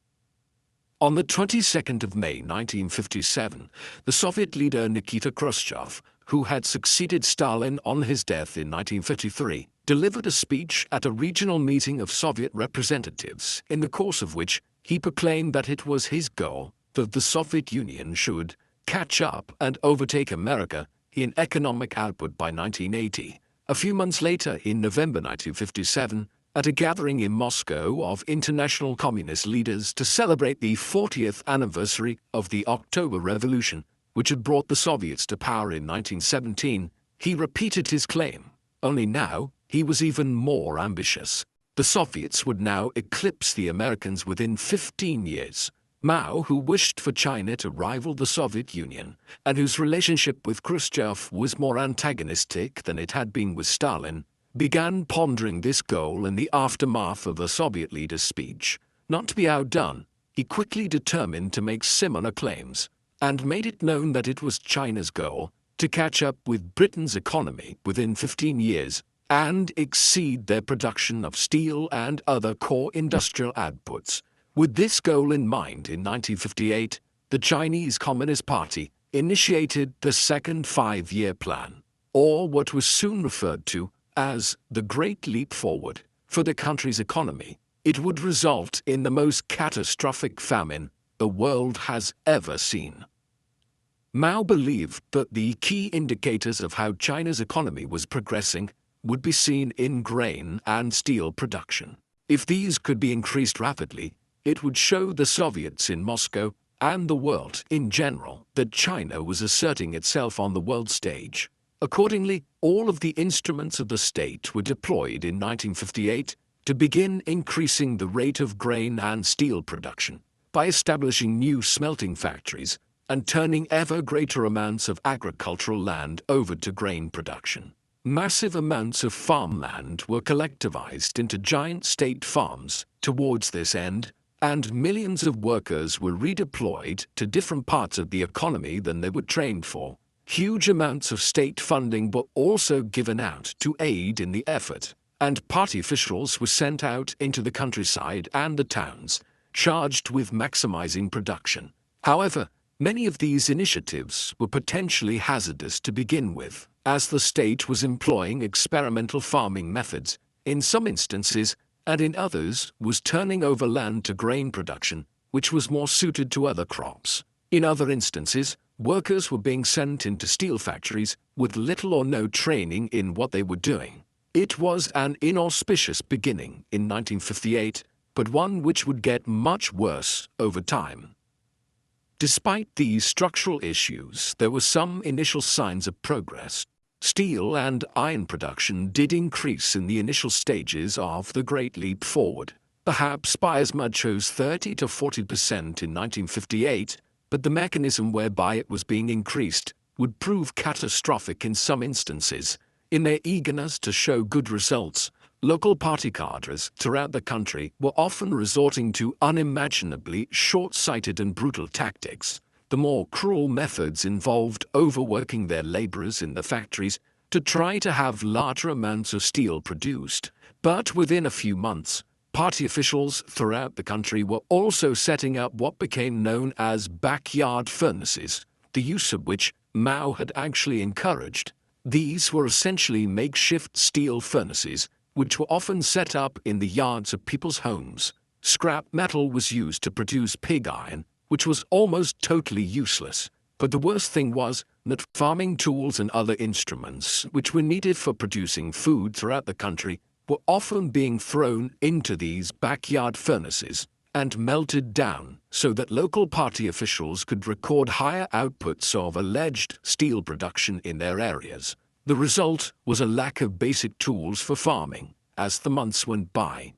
On the 22nd of May 1957, the Soviet leader Nikita Khrushchev, who had succeeded Stalin on his death in 1953, delivered a speech at a regional meeting of Soviet representatives, in the course of which he proclaimed that it was his goal that the Soviet Union should catch up and overtake America in economic output by 1980. A few months later, in November 1957, at a gathering in Moscow of international communist leaders to celebrate the 40th anniversary of the October Revolution, which had brought the Soviets to power in 1917, he repeated his claim. Only now, he was even more ambitious. The Soviets would now eclipse the Americans within 15 years. Mao, who wished for China to rival the Soviet Union, and whose relationship with Khrushchev was more antagonistic than it had been with Stalin, began pondering this goal in the aftermath of the Soviet leader's speech. Not to be outdone, he quickly determined to make similar claims, and made it known that it was China's goal to catch up with Britain's economy within 15 years and exceed their production of steel and other core industrial outputs. With this goal in mind, in 1958, the Chinese Communist Party initiated the Second Five-Year Plan, or what was soon referred to as the Great Leap Forward, for the country's economy. It would result in the most catastrophic famine the world has ever seen. Mao believed that the key indicators of how China's economy was progressing would be seen in grain and steel production. If these could be increased rapidly, it would show the Soviets in Moscow and the world in general that China was asserting itself on the world stage. Accordingly, all of the instruments of the state were deployed in 1958 to begin increasing the rate of grain and steel production by establishing new smelting factories and turning ever greater amounts of agricultural land over to grain production. Massive amounts of farmland were collectivized into giant state farms towards this end, and millions of workers were redeployed to different parts of the economy than they were trained for. Huge amounts of state funding were also given out to aid in the effort, and party officials were sent out into the countryside and the towns, charged with maximizing production. However, many of these initiatives were potentially hazardous to begin with, as the state was employing experimental farming methods in some instances, and in others was turning over land to grain production, which was more suited to other crops. In other instances, workers were being sent into steel factories with little or no training in what they were doing. It was an inauspicious beginning in 1958, but one which would get much worse over time. Despite these structural issues, there were some initial signs of progress. Steel and iron production did increase in the initial stages of the Great Leap Forward, perhaps by as much as 30 to 40% in 1958, but the mechanism whereby it was being increased would prove catastrophic in some instances. In their eagerness to show good results, local party cadres throughout the country were often resorting to unimaginably short-sighted and brutal tactics. The more cruel methods involved overworking their laborers in the factories to try to have larger amounts of steel produced. But within a few months, party officials throughout the country were also setting up what became known as backyard furnaces, the use of which Mao had actually encouraged. These were essentially makeshift steel furnaces, which were often set up in the yards of people's homes. Scrap metal was used to produce pig iron, which was almost totally useless. But the worst thing was that farming tools and other instruments which were needed for producing food throughout the country were often being thrown into these backyard furnaces and melted down so that local party officials could record higher outputs of alleged steel production in their areas. The result was a lack of basic tools for farming as the months went by.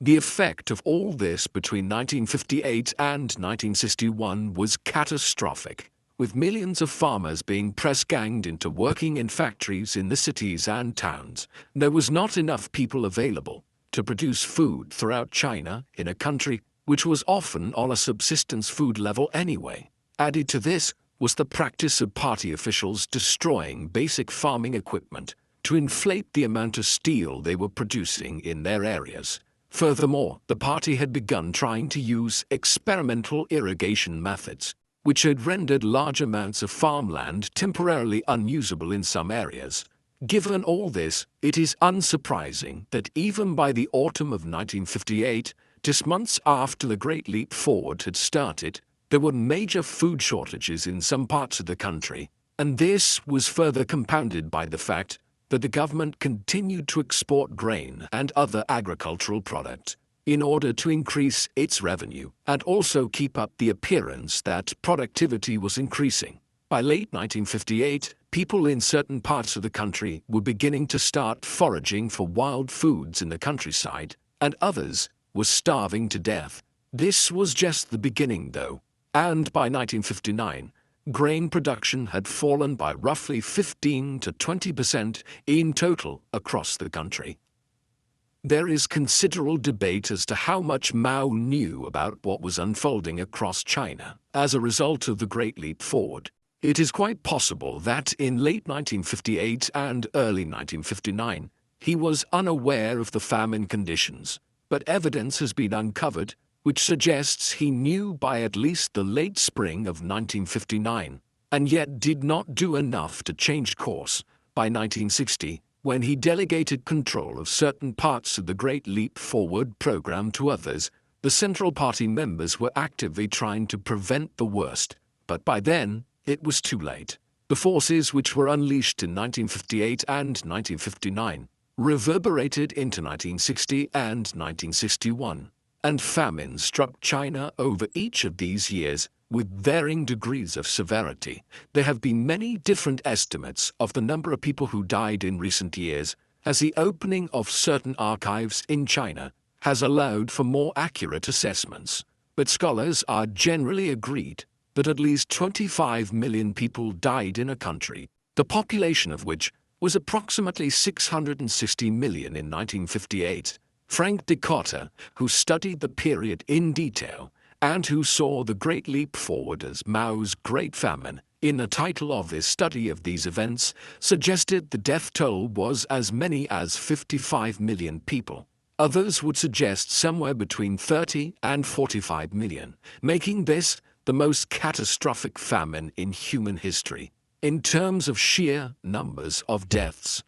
The effect of all this between 1958 and 1961 was catastrophic, with millions of farmers being press-ganged into working in factories in the cities and towns. There was not enough people available to produce food throughout China, in a country which was often on a subsistence food level anyway. Added to this was the practice of party officials destroying basic farming equipment to inflate the amount of steel they were producing in their areas. Furthermore, the party had begun trying to use experimental irrigation methods, which had rendered large amounts of farmland temporarily unusable in some areas. Given all this, it is unsurprising that even by the autumn of 1958, just months after the Great Leap Forward had started, there were major food shortages in some parts of the country, and this was further compounded by the fact that the government continued to export grain and other agricultural products in order to increase its revenue and also keep up the appearance that productivity was increasing. By late 1958, people in certain parts of the country were beginning to start foraging for wild foods in the countryside, and others were starving to death. This was just the beginning, though, and by 1959, grain production had fallen by roughly 15 to 20% in total across the country. There is considerable debate as to how much Mao knew about what was unfolding across China as a result of the Great Leap Forward. It is quite possible that in late 1958 and early 1959, he was unaware of the famine conditions, but evidence has been uncovered which suggests he knew by at least the late spring of 1959, and yet did not do enough to change course. By 1960, when he delegated control of certain parts of the Great Leap Forward program to others, the Central Party members were actively trying to prevent the worst, but by then, it was too late. The forces which were unleashed in 1958 and 1959 reverberated into 1960 and 1961, and famine struck China over each of these years with varying degrees of severity. There have been many different estimates of the number of people who died in recent years, as the opening of certain archives in China has allowed for more accurate assessments, but scholars are generally agreed that at least 25 million people died in a country, the population of which was approximately 660 million in 1958. Frank Dicotta, who studied the period in detail and who saw the Great Leap Forward as Mao's Great Famine, in the title of his study of these events, suggested the death toll was as many as 55 million people. Others would suggest somewhere between 30 and 45 million, making this the most catastrophic famine in human history, in terms of sheer numbers of deaths.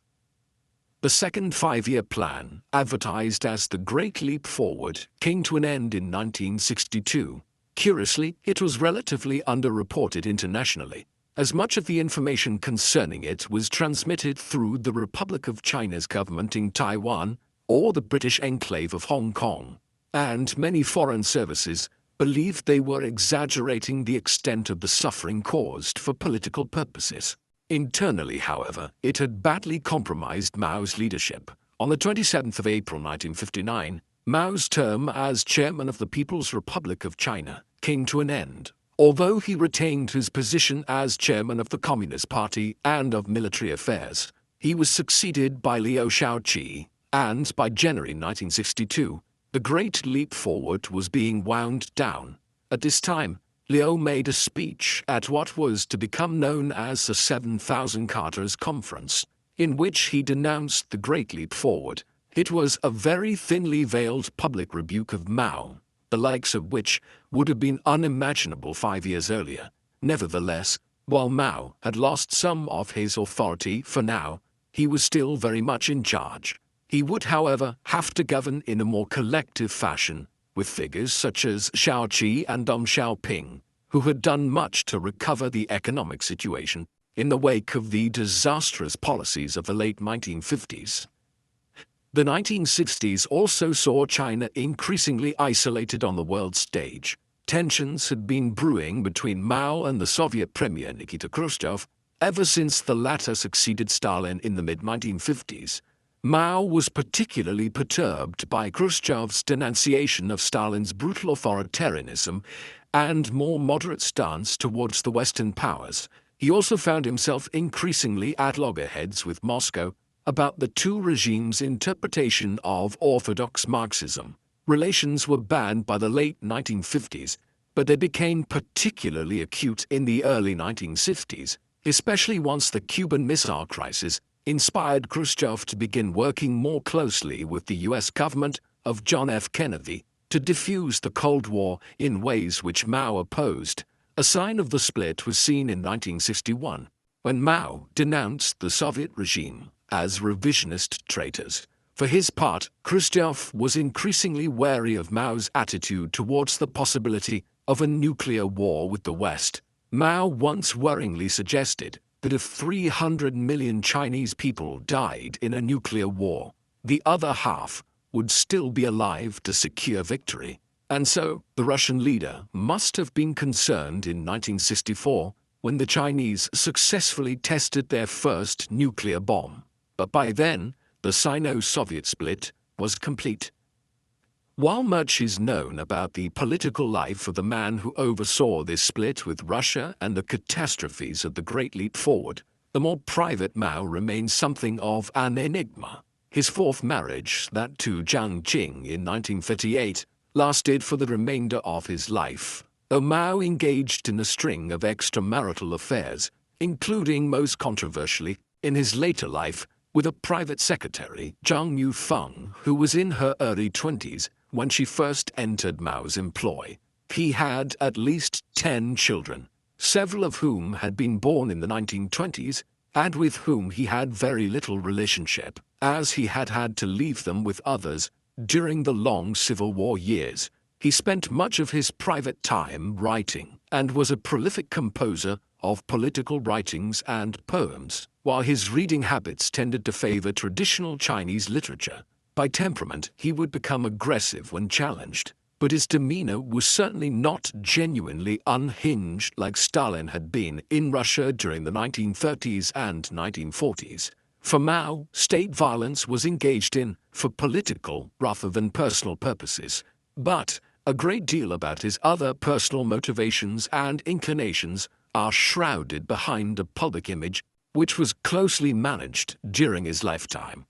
The second five-year plan, advertised as the Great Leap Forward, came to an end in 1962. Curiously, it was relatively underreported internationally, as much of the information concerning it was transmitted through the Republic of China's government in Taiwan or the British enclave of Hong Kong, and many foreign services believed they were exaggerating the extent of the suffering caused for political purposes. Internally, however, it had badly compromised Mao's leadership. On the 27th of April 1959, Mao's term as chairman of the People's Republic of China came to an end. Although he retained his position as chairman of the Communist Party and of military affairs, he was succeeded by Liu Shaoqi, and by January 1962, the Great Leap Forward was being wound down. At this time, Liu made a speech at what was to become known as the 7,000 Carters Conference, in which he denounced the Great Leap Forward. It was a very thinly veiled public rebuke of Mao, the likes of which would have been unimaginable 5 years earlier. Nevertheless, while Mao had lost some of his authority for now, he was still very much in charge. He would, however, have to govern in a more collective fashion, with figures such as Shaoqi and Deng Xiaoping, who had done much to recover the economic situation in the wake of the disastrous policies of the late 1950s. The 1960s also saw China increasingly isolated on the world stage. Tensions had been brewing between Mao and the Soviet Premier Nikita Khrushchev ever since the latter succeeded Stalin in the mid-1950s. Mao was particularly perturbed by Khrushchev's denunciation of Stalin's brutal authoritarianism and more moderate stance towards the Western powers. He also found himself increasingly at loggerheads with Moscow about the two regimes' interpretation of orthodox Marxism. Relations were banned by the late 1950s, but they became particularly acute in the early 1960s, especially once the Cuban Missile Crisis inspired Khrushchev to begin working more closely with the U.S. government of John F. Kennedy to defuse the Cold War in ways which Mao opposed. A sign of the split was seen in 1961, when Mao denounced the Soviet regime as revisionist traitors. For his part, Khrushchev was increasingly wary of Mao's attitude towards the possibility of a nuclear war with the West. Mao once worryingly suggested that if 300 million Chinese people died in a nuclear war, the other half would still be alive to secure victory. And so, the Russian leader must have been concerned in 1964 when the Chinese successfully tested their first nuclear bomb. But by then, the Sino-Soviet split was complete. While much is known about the political life of the man who oversaw this split with Russia and the catastrophes of the Great Leap Forward, the more private Mao remains something of an enigma. His fourth marriage, that to Jiang Qing in 1938, lasted for the remainder of his life. Mao engaged in a string of extramarital affairs, including most controversially, in his later life, with a private secretary, Zhang Yufeng, who was in her early 20s when she first entered Mao's employ. He had at least 10 children, several of whom had been born in the 1920s, and with whom he had very little relationship, as he had had to leave them with others during the long Civil War years. He spent much of his private time writing and was a prolific composer of political writings and poems, while his reading habits tended to favor traditional Chinese literature. By temperament, he would become aggressive when challenged, but his demeanor was certainly not genuinely unhinged like Stalin had been in Russia during the 1930s and 1940s. For Mao, state violence was engaged in for political rather than personal purposes, but a great deal about his other personal motivations and inclinations are shrouded behind a public image which was closely managed during his lifetime.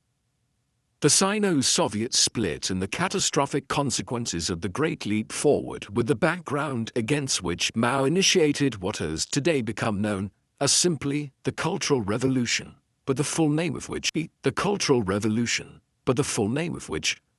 The Sino-Soviet split and the catastrophic consequences of the Great Leap Forward were the background against which Mao initiated what has today become known as simply the Cultural Revolution, but the full name of which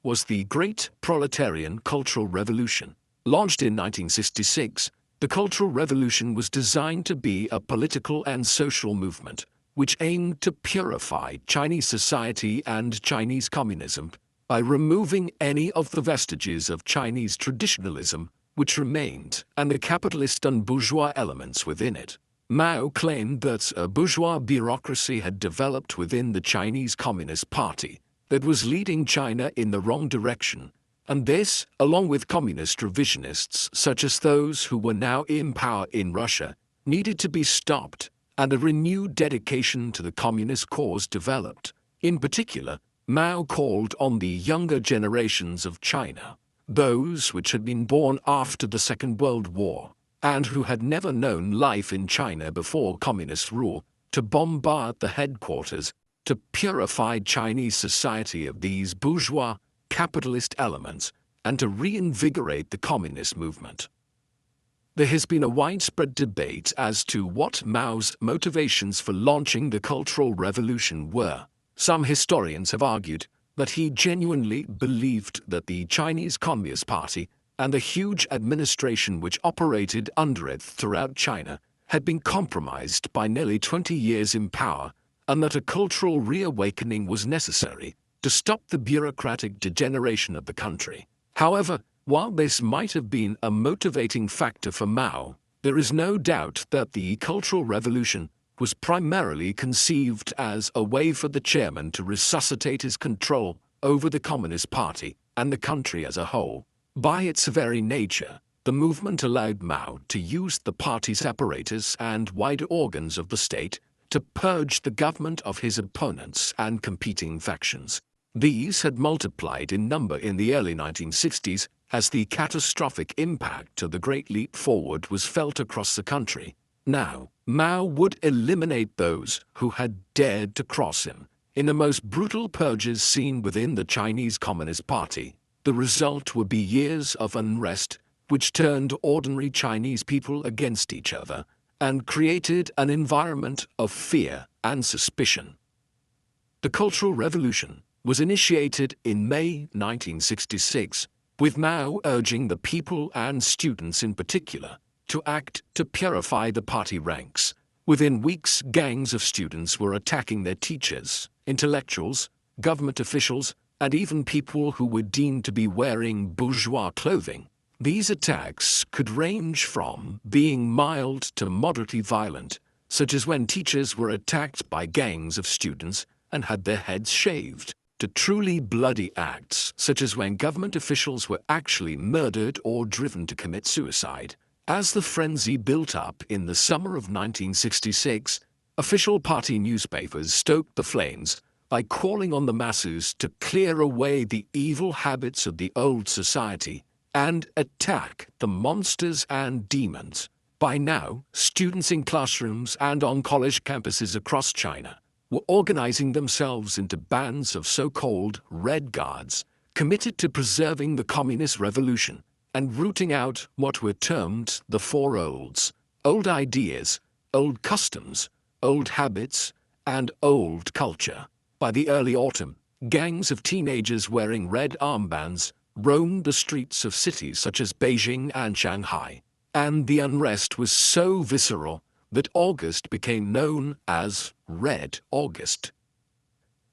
was the Great Proletarian Cultural Revolution. Launched in 1966, the Cultural Revolution was designed to be a political and social movement which aimed to purify Chinese society and Chinese communism by removing any of the vestiges of Chinese traditionalism which remained and the capitalist and bourgeois elements within it. Mao claimed that a bourgeois bureaucracy had developed within the Chinese Communist Party that was leading China in the wrong direction, and this, along with communist revisionists such as those who were now in power in Russia, needed to be stopped, and a renewed dedication to the communist cause developed. In particular, Mao called on the younger generations of China, those which had been born after the Second World War, and who had never known life in China before communist rule, to bombard the headquarters, to purify Chinese society of these bourgeois, capitalist elements, and to reinvigorate the communist movement. There has been a widespread debate as to what Mao's motivations for launching the Cultural Revolution were. Some historians have argued that he genuinely believed that the Chinese Communist Party and the huge administration which operated under it throughout China had been compromised by nearly 20 years in power, and that a cultural reawakening was necessary to stop the bureaucratic degeneration of the country. However, while this might have been a motivating factor for Mao, there is no doubt that the Cultural Revolution was primarily conceived as a way for the chairman to resuscitate his control over the Communist Party and the country as a whole. By its very nature, the movement allowed Mao to use the party's apparatus and wider organs of the state to purge the government of his opponents and competing factions. These had multiplied in number in the early 1960s as the catastrophic impact of the Great Leap Forward was felt across the country. Now, Mao would eliminate those who had dared to cross him in the most brutal purges seen within the Chinese Communist Party. The result would be years of unrest, which turned ordinary Chinese people against each other and created an environment of fear and suspicion. The Cultural Revolution was initiated in May 1966, with Mao urging the people and students in particular to act to purify the party ranks. Within weeks, gangs of students were attacking their teachers, intellectuals, government officials, and even people who were deemed to be wearing bourgeois clothing. These attacks could range from being mild to moderately violent, such as when teachers were attacked by gangs of students and had their heads shaved, to truly bloody acts, such as when government officials were actually murdered or driven to commit suicide. As the frenzy built up in the summer of 1966, official party newspapers stoked the flames by calling on the masses to clear away the evil habits of the old society and attack the monsters and demons. By now, students in classrooms and on college campuses across China were organizing themselves into bands of so-called Red Guards, committed to preserving the Communist Revolution and rooting out what were termed the Four Olds: old ideas, old customs, old habits, and old culture. By the early autumn, gangs of teenagers wearing red armbands roamed the streets of cities such as Beijing and Shanghai, and the unrest was so visceral that August became known as Red August.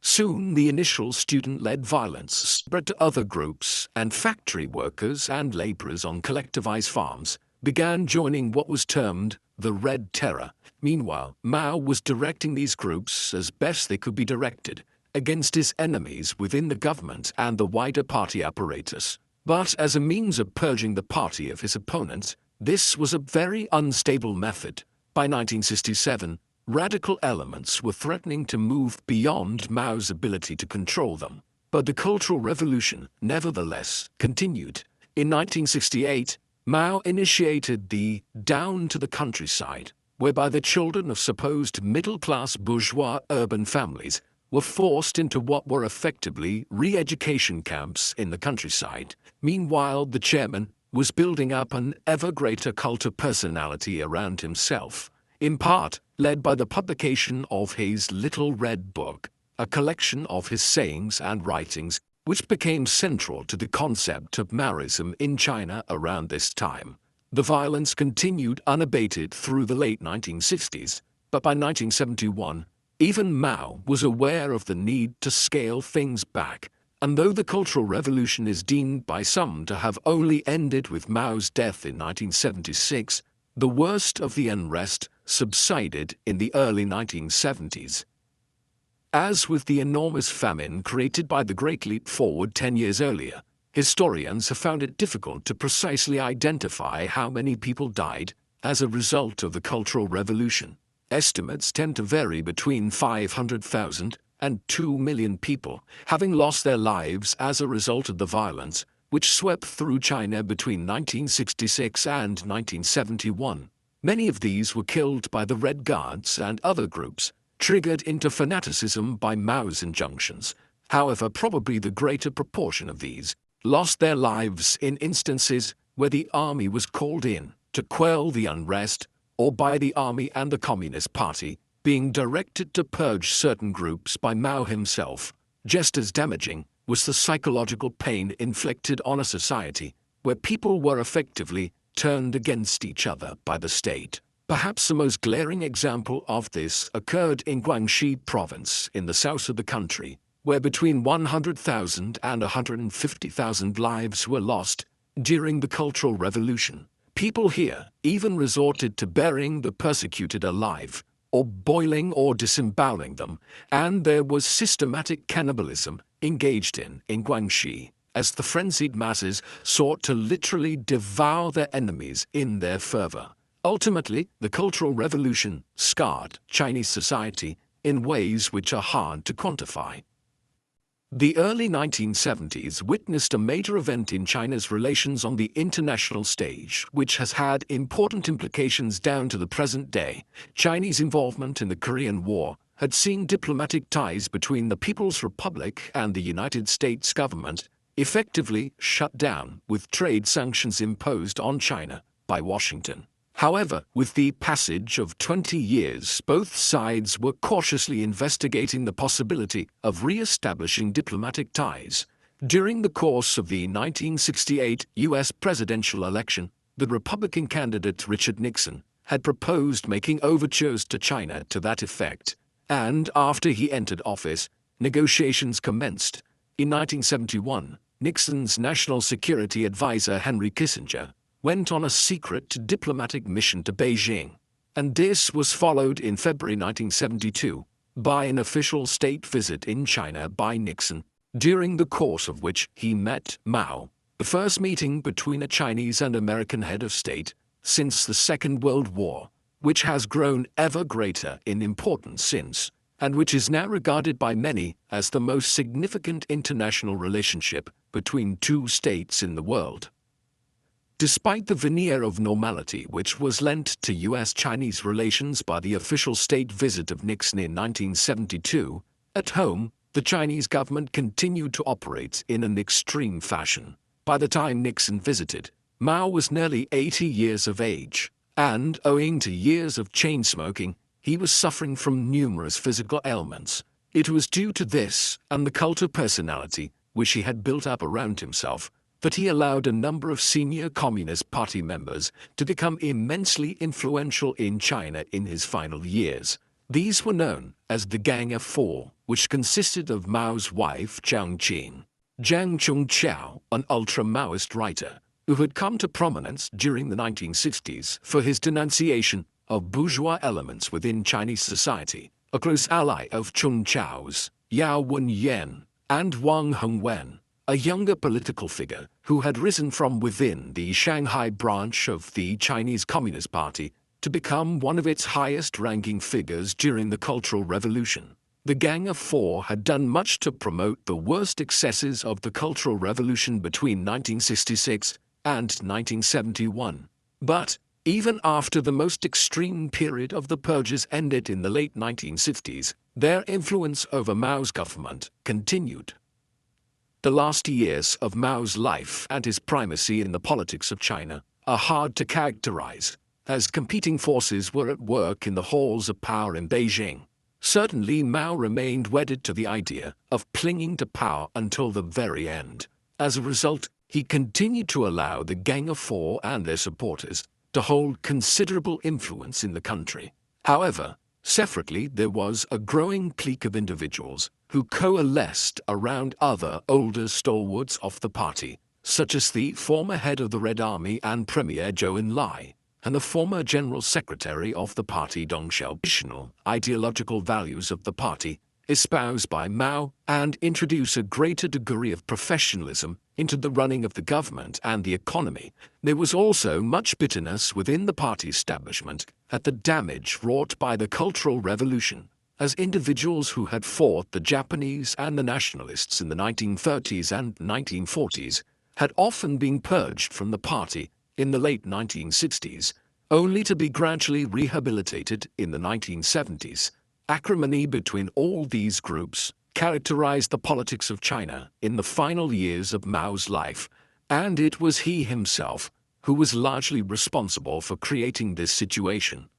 Soon the initial student-led violence spread to other groups, and factory workers and laborers on collectivized farms began joining what was termed the Red Terror. Meanwhile, Mao was directing these groups as best they could be directed against his enemies within the government and the wider party apparatus. But as a means of purging the party of his opponents, this was a very unstable method. By 1967, radical elements were threatening to move beyond Mao's ability to control them. But the Cultural Revolution, nevertheless, continued. In 1968, Mao initiated the Down to the Countryside, whereby the children of supposed middle-class bourgeois urban families were forced into what were effectively re-education camps in the countryside. Meanwhile, the chairman was building up an ever greater cult of personality around himself, in part led by the publication of his Little Red Book, a collection of his sayings and writings, which became central to the concept of Maoism in China around this time. The violence continued unabated through the late 1960s, but by 1971, even Mao was aware of the need to scale things back. And though the Cultural Revolution is deemed by some to have only ended with Mao's death in 1976, the worst of the unrest subsided in the early 1970s. As with the enormous famine created by the Great Leap Forward 10 years earlier, historians have found it difficult to precisely identify how many people died as a result of the Cultural Revolution. Estimates tend to vary between 500,000 and 2 million people having lost their lives as a result of the violence which swept through China between 1966 and 1971. Many of these were killed by the Red Guards and other groups, triggered into fanaticism by Mao's injunctions. However, probably the greater proportion of these lost their lives in instances where the army was called in to quell the unrest, or by the army and the Communist Party being directed to purge certain groups by Mao himself. Just as damaging was the psychological pain inflicted on a society where people were effectively turned against each other by the state. Perhaps the most glaring example of this occurred in Guangxi province in the south of the country, where between 100,000 and 150,000 lives were lost during the Cultural Revolution. People here even resorted to burying the persecuted alive, or boiling or disemboweling them, and there was systematic cannibalism engaged in Guangxi, as the frenzied masses sought to literally devour their enemies in their fervor. Ultimately, the Cultural Revolution scarred Chinese society in ways which are hard to quantify. The early 1970s witnessed a major event in China's relations on the international stage, which has had important implications down to the present day. Chinese involvement in the Korean War had seen diplomatic ties between the People's Republic and the United States government effectively shut down, with trade sanctions imposed on China by Washington. However, with the passage of 20 years, both sides were cautiously investigating the possibility of re-establishing diplomatic ties. During the course of the 1968 U.S. presidential election, the Republican candidate Richard Nixon had proposed making overtures to China to that effect, and after he entered office, negotiations commenced. In 1971, Nixon's national security advisor Henry Kissinger went on a secret diplomatic mission to Beijing, and this was followed in February 1972 by an official state visit in China by Nixon, during the course of which he met Mao, the first meeting between a Chinese and American head of state since the Second World War, which has grown ever greater in importance since, and which is now regarded by many as the most significant international relationship between two states in the world. Despite the veneer of normality which was lent to U.S.-Chinese relations by the official state visit of Nixon in 1972, at home, the Chinese government continued to operate in an extreme fashion. By the time Nixon visited, Mao was nearly 80 years of age, and, owing to years of chain smoking, he was suffering from numerous physical ailments. It was due to this and the cult of personality which he had built up around himself that he allowed a number of senior Communist Party members to become immensely influential in China in his final years. These were known as the Gang of Four, which consisted of Mao's wife Jiang Qing, Jiang Chongqiao, an ultra-Maoist writer, who had come to prominence during the 1960s for his denunciation of bourgeois elements within Chinese society, a close ally of Chongqiao's, Yao Wen-yen, and Wang Hongwen, a younger political figure who had risen from within the Shanghai branch of the Chinese Communist Party to become one of its highest-ranking figures during the Cultural Revolution. The Gang of Four had done much to promote the worst excesses of the Cultural Revolution between 1966 and 1971. But, even after the most extreme period of the purges ended in the late 1960s, their influence over Mao's government continued. The last years of Mao's life and his primacy in the politics of China are hard to characterize, as competing forces were at work in the halls of power in Beijing. Certainly, Mao remained wedded to the idea of clinging to power until the very end. As a result, he continued to allow the Gang of Four and their supporters to hold considerable influence in the country. However, separately there was a growing clique of individuals who coalesced around other older stalwarts of the party, such as the former head of the Red Army and Premier Zhou Enlai, and the former General Secretary of the party Deng Xiaoping. Traditional ideological values of the party, espoused by Mao, and introduce a greater degree of professionalism into the running of the government and the economy. There was also much bitterness within the party establishment at the damage wrought by the Cultural Revolution, as individuals who had fought the Japanese and the nationalists in the 1930s and 1940s had often been purged from the party in the late 1960s, only to be gradually rehabilitated in the 1970s. Acrimony between all these groups characterized the politics of China in the final years of Mao's life, and it was he himself who was largely responsible for creating this situation.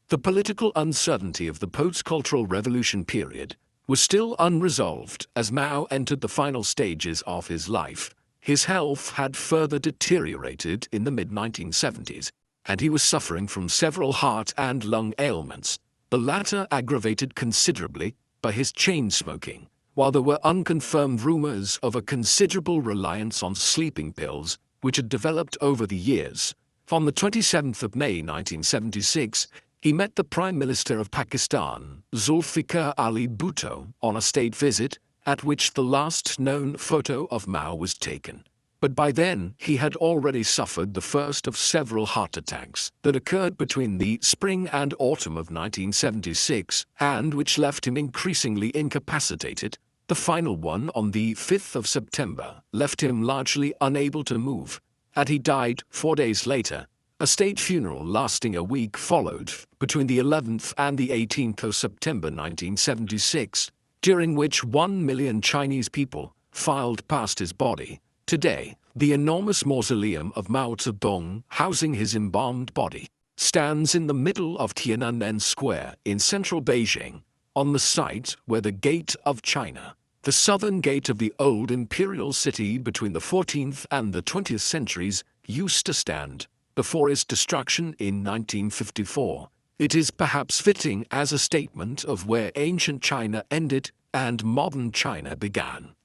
The political uncertainty of the post-Cultural Revolution period was still unresolved as Mao entered the final stages of his life. His health had further deteriorated in the mid-1970s, and he was suffering from several heart and lung ailments, the latter aggravated considerably by his chain smoking, while there were unconfirmed rumors of a considerable reliance on sleeping pills which had developed over the years. On the 27th of May 1976, he met the Prime Minister of Pakistan, Zulfikar Ali Bhutto, on a state visit, at which the last known photo of Mao was taken. But by then, he had already suffered the first of several heart attacks that occurred between the spring and autumn of 1976, and which left him increasingly incapacitated. The final one on the 5th of September left him largely unable to move, and he died 4 days later. A state funeral lasting a week followed between the 11th and the 18th of September 1976, during which 1 million Chinese people filed past his body. Today, the enormous mausoleum of Mao Zedong, housing his embalmed body, stands in the middle of Tiananmen Square in central Beijing, on the site where the Gate of China, the southern gate of the old imperial city between the 14th and the 20th centuries, used to stand. Before its destruction in 1954, it is perhaps fitting as a statement of where ancient China ended and modern China began.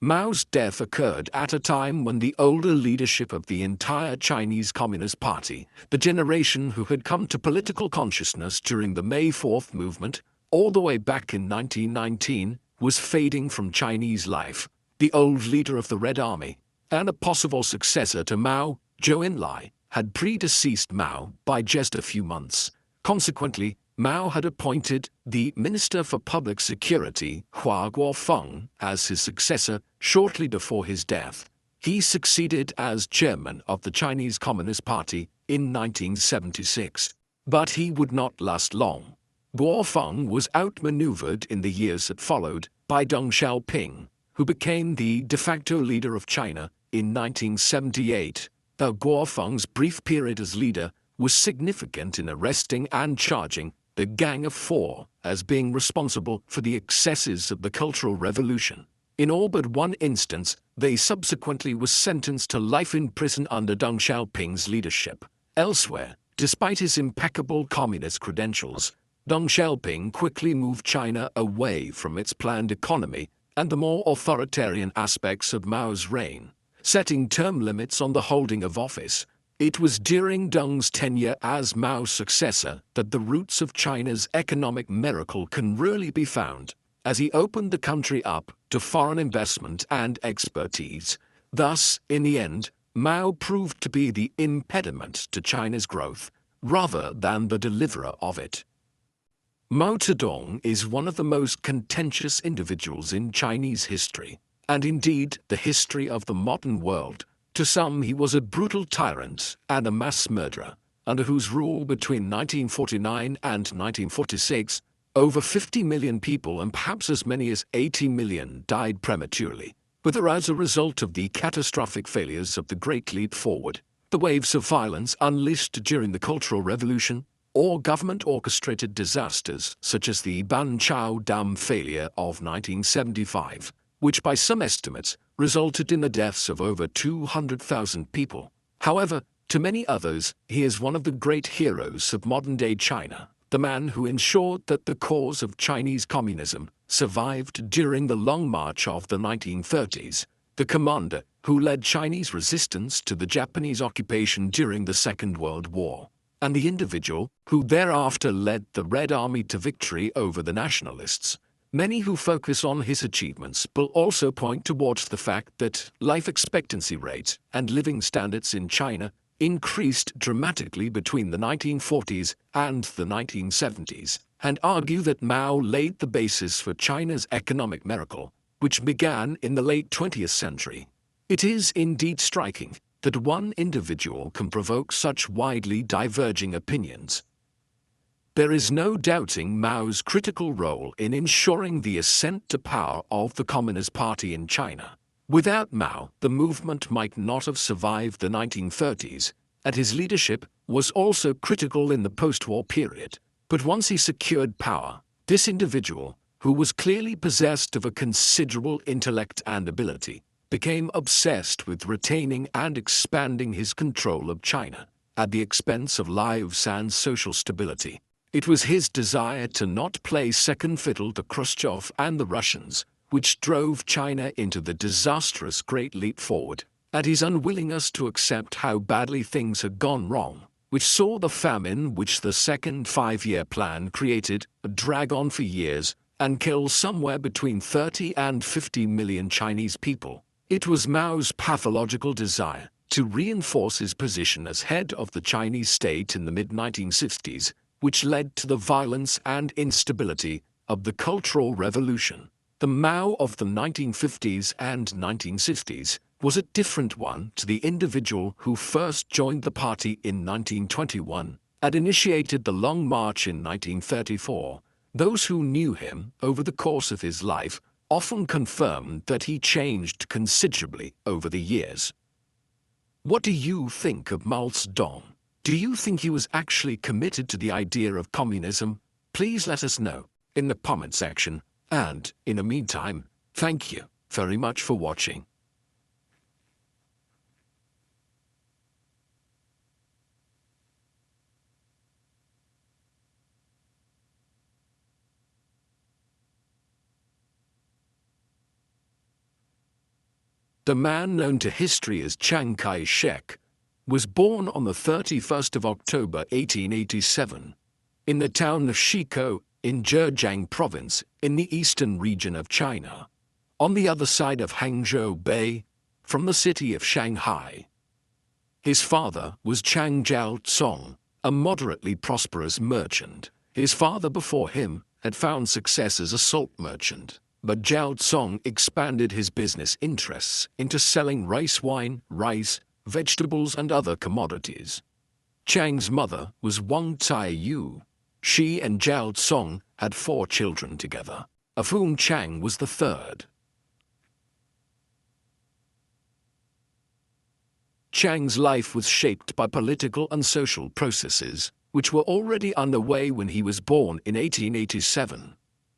Mao's death occurred at a time when the older leadership of the entire Chinese Communist Party, the generation who had come to political consciousness during the May 4th movement, all the way back in 1919, was fading from Chinese life. The old leader of the Red Army, and a possible successor to Mao, Zhou Enlai, had predeceased Mao by just a few months. Consequently, Mao had appointed the Minister for Public Security, Hua Guofeng, as his successor shortly before his death. He succeeded as chairman of the Chinese Communist Party in 1976. But he would not last long. Guofeng was outmaneuvered in the years that followed by Deng Xiaoping, who became the de facto leader of China in 1978. Though Guofeng's brief period as leader was significant in arresting and charging the Gang of Four as being responsible for the excesses of the Cultural Revolution. In all but one instance, they subsequently were sentenced to life in prison under Deng Xiaoping's leadership. Elsewhere, despite his impeccable communist credentials, Deng Xiaoping quickly moved China away from its planned economy and the more authoritarian aspects of Mao's reign, setting term limits on the holding of office. It was during Deng's tenure as Mao's successor that the roots of China's economic miracle can really be found, as he opened the country up to foreign investment and expertise. Thus, in the end, Mao proved to be the impediment to China's growth, rather than the deliverer of it. Mao Zedong is one of the most contentious individuals in Chinese history, and indeed the history of the modern world. To some, he was a brutal tyrant and a mass murderer, under whose rule between 1949 and 1946, over 50 million people and perhaps as many as 80 million died prematurely, whether as a result of the catastrophic failures of the Great Leap Forward, the waves of violence unleashed during the Cultural Revolution, or government-orchestrated disasters such as the Banqiao Dam failure of 1975, which by some estimates resulted in the deaths of over 200,000 people. However, to many others, he is one of the great heroes of modern-day China, the man who ensured that the cause of Chinese communism survived during the Long March of the 1930s, the commander who led Chinese resistance to the Japanese occupation during the Second World War, and the individual who thereafter led the Red Army to victory over the nationalists. Many who focus on his achievements will also point towards the fact that life expectancy rate and living standards in China increased dramatically between the 1940s and the 1970s, and argue that Mao laid the basis for China's economic miracle, which began in the late 20th century. It is indeed striking that one individual can provoke such widely diverging opinions. There is no doubting Mao's critical role in ensuring the ascent to power of the Communist Party in China. Without Mao, the movement might not have survived the 1930s, and his leadership was also critical in the post-war period. But once he secured power, this individual, who was clearly possessed of a considerable intellect and ability, became obsessed with retaining and expanding his control of China, at the expense of lives and social stability. It was his desire to not play second fiddle to Khrushchev and the Russians, which drove China into the disastrous Great Leap Forward, and his unwillingness to accept how badly things had gone wrong, which saw the famine which the Second Five-Year Plan created drag on for years and kill somewhere between 30 and 50 million Chinese people. It was Mao's pathological desire to reinforce his position as head of the Chinese state in the mid-1960s, which led to the violence and instability of the Cultural Revolution. The Mao of the 1950s and 1960s was a different one to the individual who first joined the party in 1921 and initiated the Long March in 1934. Those who knew him over the course of his life often confirmed that he changed considerably over the years. What do you think of Mao Zedong? Do you think he was actually committed to the idea of communism? Please let us know in the comment section. And, in the meantime, thank you very much for watching. The man known to history as Chiang Kai-shek was born on the 31st of October 1887 in the town of Shiko in Zhejiang province in the eastern region of China, on the other side of Hangzhou Bay, from the city of Shanghai. His father was Chang Jiao-tsong, a moderately prosperous merchant. His father before him had found success as a salt merchant. but Zhao Zong expanded his business interests into selling rice wine, rice, vegetables and other commodities. Chiang's mother was Wang Caiyu. She and Zhao Zong had 4 children together, of whom Chiang was the third. Chiang's life was shaped by political and social processes, which were already underway when he was born in 1887.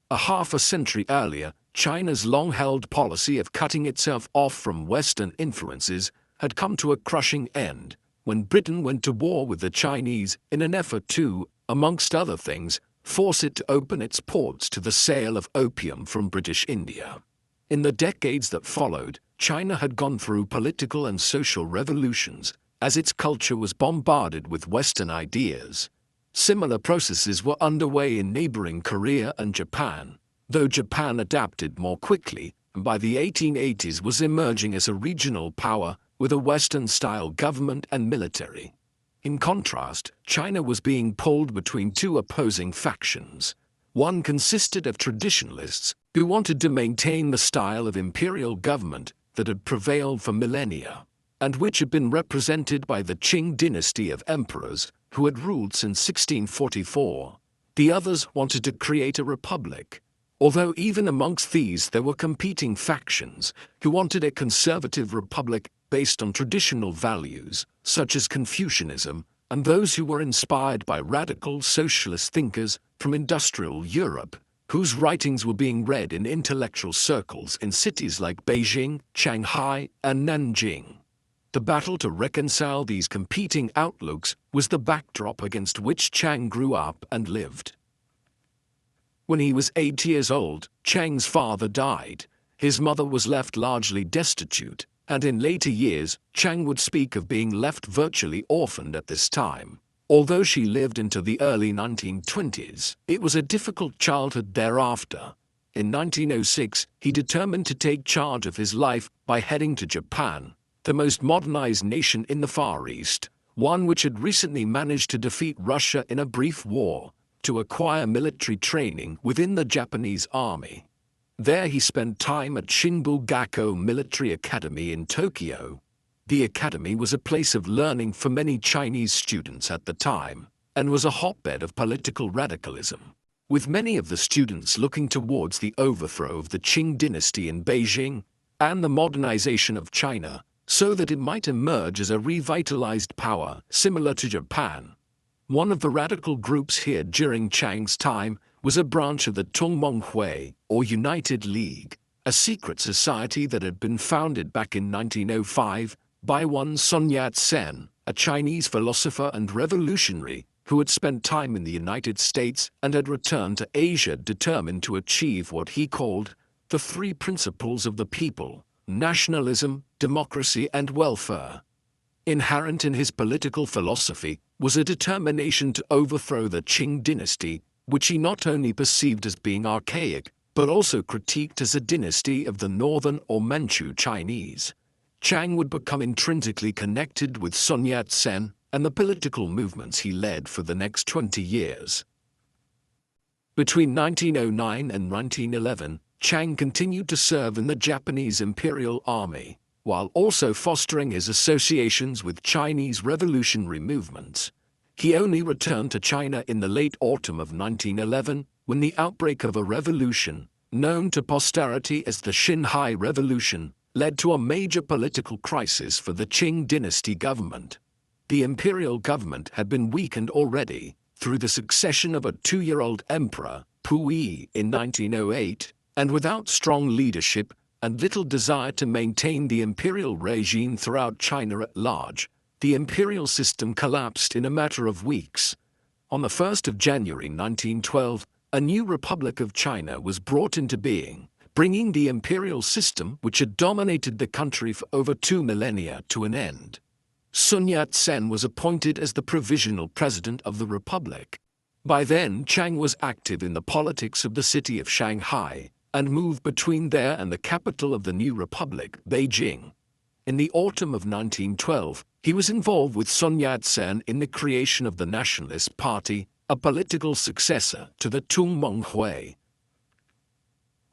A half a century earlier, China's long-held policy of cutting itself off from Western influences had come to a crushing end when Britain went to war with the Chinese in an effort to, amongst other things, force it to open its ports to the sale of opium from British India. In the decades that followed, China had gone through political and social revolutions as its culture was bombarded with Western ideas. Similar processes were underway in neighboring Korea and Japan, though Japan adapted more quickly and by the 1880s was emerging as a regional power with a Western-style government and military. In contrast, China was being pulled between 2 opposing factions. One consisted of traditionalists who wanted to maintain the style of imperial government that had prevailed for millennia, and which had been represented by the Qing dynasty of emperors who had ruled since 1644. The others wanted to create a republic, although even amongst these there were competing factions who wanted a conservative republic based on traditional values, such as Confucianism, and those who were inspired by radical socialist thinkers from industrial Europe, whose writings were being read in intellectual circles in cities like Beijing, Shanghai, and Nanjing. The battle to reconcile these competing outlooks was the backdrop against which Chiang grew up and lived. When he was 8 years old, Chiang's father died. His mother was left largely destitute, and in later years, Chiang would speak of being left virtually orphaned at this time. Although she lived into the early 1920s, it was a difficult childhood thereafter. In 1906, he determined to take charge of his life by heading to Japan, the most modernized nation in the Far East, one which had recently managed to defeat Russia in a brief war, to acquire military training within the Japanese army. There he spent time at Shinbugako Military Academy in Tokyo. The academy was a place of learning for many Chinese students at the time, and was a hotbed of political radicalism, with many of the students looking towards the overthrow of the Qing dynasty in Beijing and the modernization of China, so that it might emerge as a revitalized power similar to Japan. One of the radical groups here during Chiang's time was a branch of the Tongmenghui, or United League, a secret society that had been founded back in 1905 by one Sun Yat-sen, a Chinese philosopher and revolutionary who had spent time in the United States and had returned to Asia determined to achieve what he called the 3 principles of the people: nationalism, democracy, and welfare. Inherent in his political philosophy was a determination to overthrow the Qing dynasty, which he not only perceived as being archaic, but also critiqued as a dynasty of the Northern or Manchu Chinese. Chiang would become intrinsically connected with Sun Yat-sen and the political movements he led for the next 20 years. Between 1909 and 1911, Chiang continued to serve in the Japanese Imperial Army, while also fostering his associations with Chinese revolutionary movements. He only returned to China in the late autumn of 1911 when the outbreak of a revolution, known to posterity as the Xinhai Revolution, led to a major political crisis for the Qing dynasty government. The imperial government had been weakened already through the succession of a 2-year-old emperor, Puyi, in 1908, and without strong leadership and little desire to maintain the imperial regime throughout China at large, the imperial system collapsed in a matter of weeks. On the 1st of January 1912, a new Republic of China was brought into being, bringing the imperial system which had dominated the country for over 2 millennia to an end. Sun Yat-sen was appointed as the provisional president of the republic. By then, Chiang was active in the politics of the city of Shanghai and moved between there and the capital of the new republic, Beijing. In the autumn of 1912, he was involved with Sun Yat-sen in the creation of the Nationalist Party, a political successor to the Tongmenghui.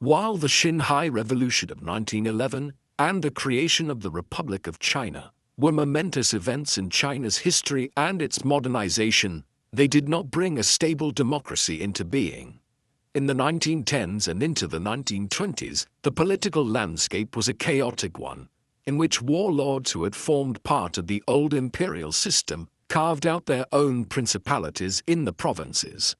While the Xinhai Revolution of 1911 and the creation of the Republic of China were momentous events in China's history and its modernization, they did not bring a stable democracy into being. In the 1910s and into the 1920s, the political landscape was a chaotic one, in which warlords who had formed part of the old imperial system carved out their own principalities in the provinces.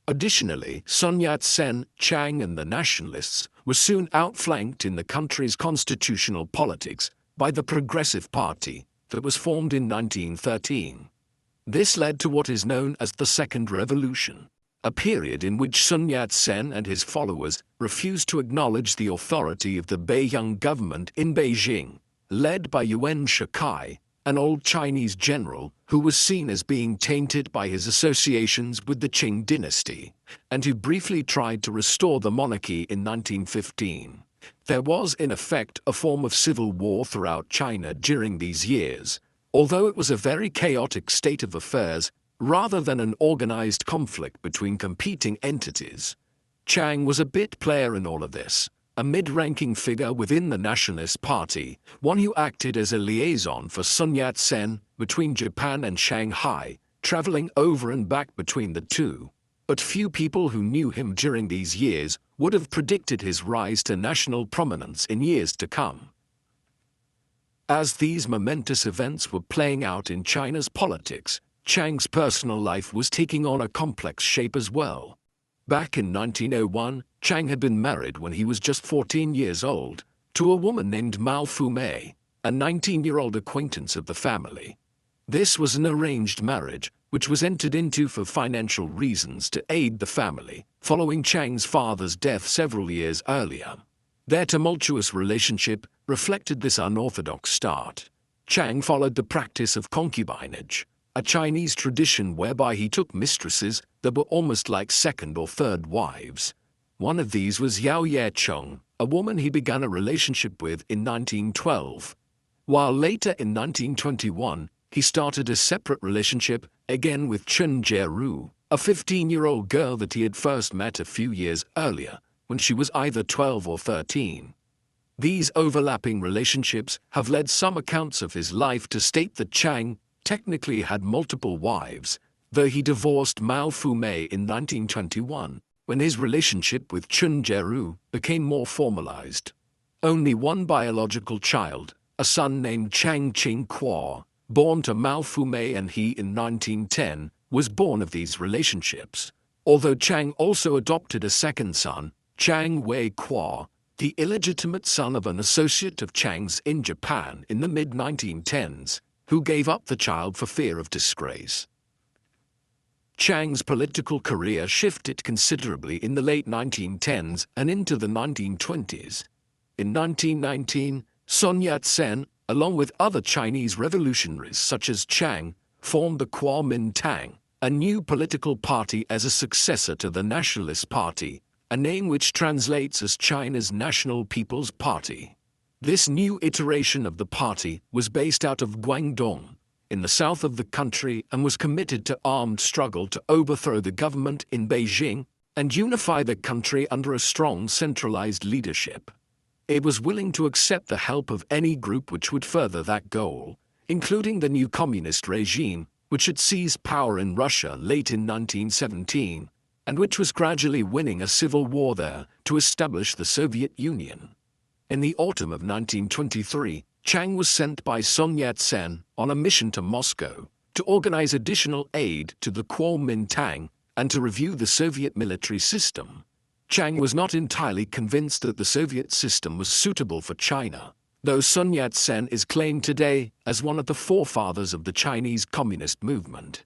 Additionally, Sun Yat-sen, Chiang and the nationalists were soon outflanked in the country's constitutional politics by the Progressive Party that was formed in 1913. This led to what is known as the Second Revolution, a period in which Sun Yat-sen and his followers refused to acknowledge the authority of the Beiyang government in Beijing, led by Yuan Shikai, an old Chinese general who was seen as being tainted by his associations with the Qing dynasty, and who briefly tried to restore the monarchy in 1915. There was, in effect, a form of civil war throughout China during these years, although it was a very chaotic state of affairs rather than an organized conflict between competing entities. Chiang was a bit player in all of this, a mid-ranking figure within the Nationalist Party, one who acted as a liaison for Sun Yat-sen between Japan and Shanghai, traveling over and back between the two. But few people who knew him during these years would have predicted his rise to national prominence in years to come. As these momentous events were playing out in China's politics, Chiang's personal life was taking on a complex shape as well. Back in 1901, Chiang had been married when he was just 14 years old, to a woman named Mao Fu-mei, a 19-year-old acquaintance of the family. This was an arranged marriage, which was entered into for financial reasons to aid the family, following Chiang's father's death several years earlier. Their tumultuous relationship reflected this unorthodox start. Chiang followed the practice of concubinage, a Chinese tradition whereby he took mistresses that were almost like second or third wives. One of these was Yao Ye-chung, a woman he began a relationship with in 1912. While later in 1921, he started a separate relationship, again with Chen Jie-ru, a 15-year-old girl that he had first met a few years earlier, when she was either 12 or 13. These overlapping relationships have led some accounts of his life to state that Chiang technically had multiple wives, though he divorced Mao Fu-mei in 1921, when his relationship with Chen Jie-ru became more formalized. Only one biological child, a son named Chang Qing-kwa, born to Mao Fu-mei and he in 1910, was born of these relationships. Although Chiang also adopted a second son, Chang Wei-kwa, the illegitimate son of an associate of Chiang's in Japan in the mid-1910s, who gave up the child for fear of disgrace. Chiang's political career shifted considerably in the late 1910s and into the 1920s. In 1919, Sun Yat-sen, along with other Chinese revolutionaries such as Chiang, formed the Kuomintang, a new political party as a successor to the Nationalist Party, a name which translates as China's National People's Party. This new iteration of the party was based out of Guangdong, in the south of the country, and was committed to armed struggle to overthrow the government in Beijing and unify the country under a strong centralized leadership. It was willing to accept the help of any group which would further that goal, including the new communist regime, which had seized power in Russia late in 1917, and which was gradually winning a civil war there to establish the Soviet Union. In the autumn of 1923, Chiang was sent by Sun Yat-sen on a mission to Moscow to organize additional aid to the Kuomintang and to review the Soviet military system. Chiang was not entirely convinced that the Soviet system was suitable for China, though Sun Yat-sen is claimed today as one of the forefathers of the Chinese Communist movement.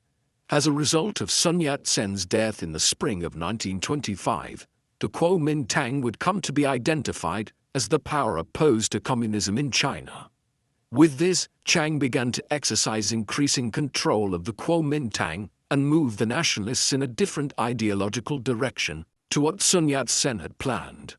As a result of Sun Yat-sen's death in the spring of 1925, the Kuomintang would come to be identified as the power opposed to communism in China. With this, Chiang began to exercise increasing control of the Kuomintang and move the nationalists in a different ideological direction to what Sun Yat-sen had planned.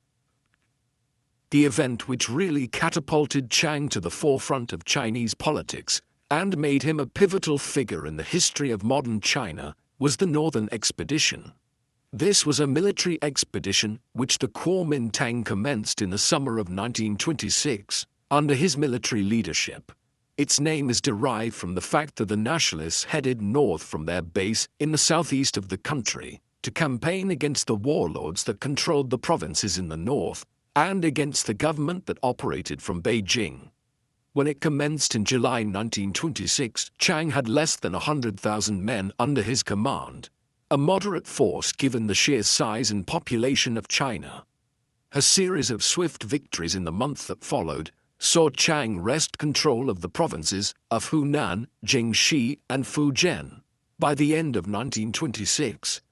The event which really catapulted Chiang to the forefront of Chinese politics and made him a pivotal figure in the history of modern China was the Northern Expedition. This was a military expedition which the Kuomintang commenced in the summer of 1926 under his military leadership. Its name is derived from the fact that the nationalists headed north from their base in the southeast of the country to campaign against the warlords that controlled the provinces in the north and against the government that operated from Beijing. When it commenced in July 1926, Chiang had less than 100,000 men under his command, a moderate force given the sheer size and population of China. A series of swift victories in the month that followed saw Chiang wrest control of the provinces of Hunan, Jiangxi, and Fujian. By the end of 1926,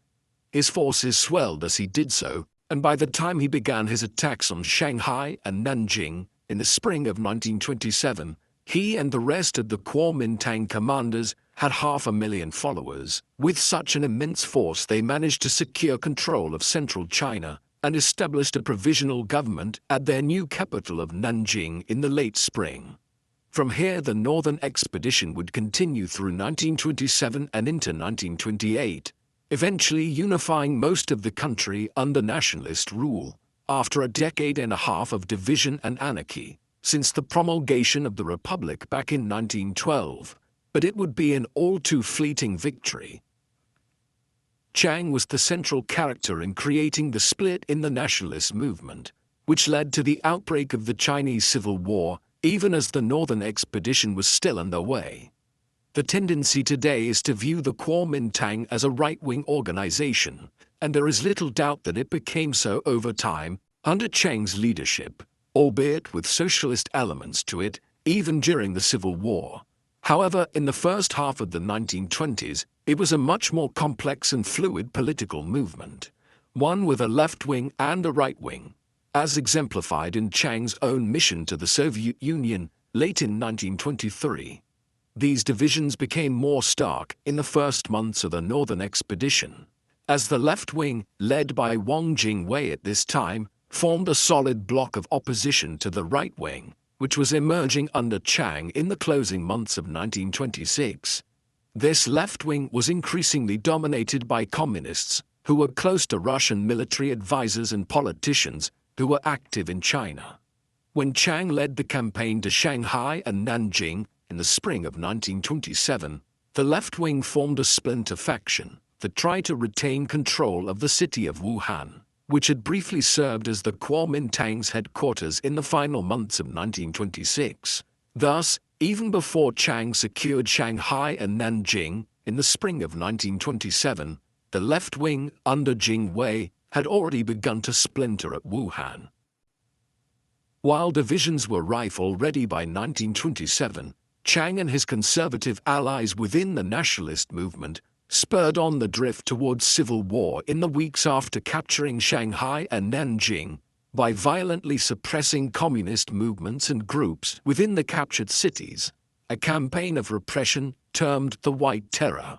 his forces swelled as he did so, and by the time he began his attacks on Shanghai and Nanjing in the spring of 1927, he and the rest of the Kuomintang commanders had 500,000 followers. With such an immense force, they managed to secure control of central China and established a provisional government at their new capital of Nanjing in the late spring. From here, the northern expedition would continue through 1927 and into 1928, eventually unifying most of the country under nationalist rule, after a decade and a half of division and anarchy, since the promulgation of the Republic back in 1912, but it would be an all-too fleeting victory. Chiang was the central character in creating the split in the nationalist movement, which led to the outbreak of the Chinese Civil War, even as the northern expedition was still underway. The tendency today is to view the Kuomintang as a right-wing organization, and there is little doubt that it became so over time under Chiang's leadership, albeit with socialist elements to it, even during the Civil War. However, in the first half of the 1920s, it was a much more complex and fluid political movement, one with a left wing and a right wing, as exemplified in Chiang's own mission to the Soviet Union late in 1923. These divisions became more stark in the first months of the Northern Expedition, as the left wing, led by Wang Jingwei at this time, formed a solid bloc of opposition to the right wing, which was emerging under Chiang in the closing months of 1926. This left wing was increasingly dominated by communists, who were close to Russian military advisors and politicians who were active in China. When Chiang led the campaign to Shanghai and Nanjing in the spring of 1927, the left wing formed a splinter faction that tried to retain control of the city of Wuhan, which had briefly served as the Kuomintang's headquarters in the final months of 1926. Thus, even before Chiang secured Shanghai and Nanjing in the spring of 1927, the left wing under Jingwei had already begun to splinter at Wuhan. While divisions were rife already by 1927, Chiang and his conservative allies within the nationalist movement spurred on the drift towards civil war in the weeks after capturing Shanghai and Nanjing by violently suppressing communist movements and groups within the captured cities, a campaign of repression termed the White Terror.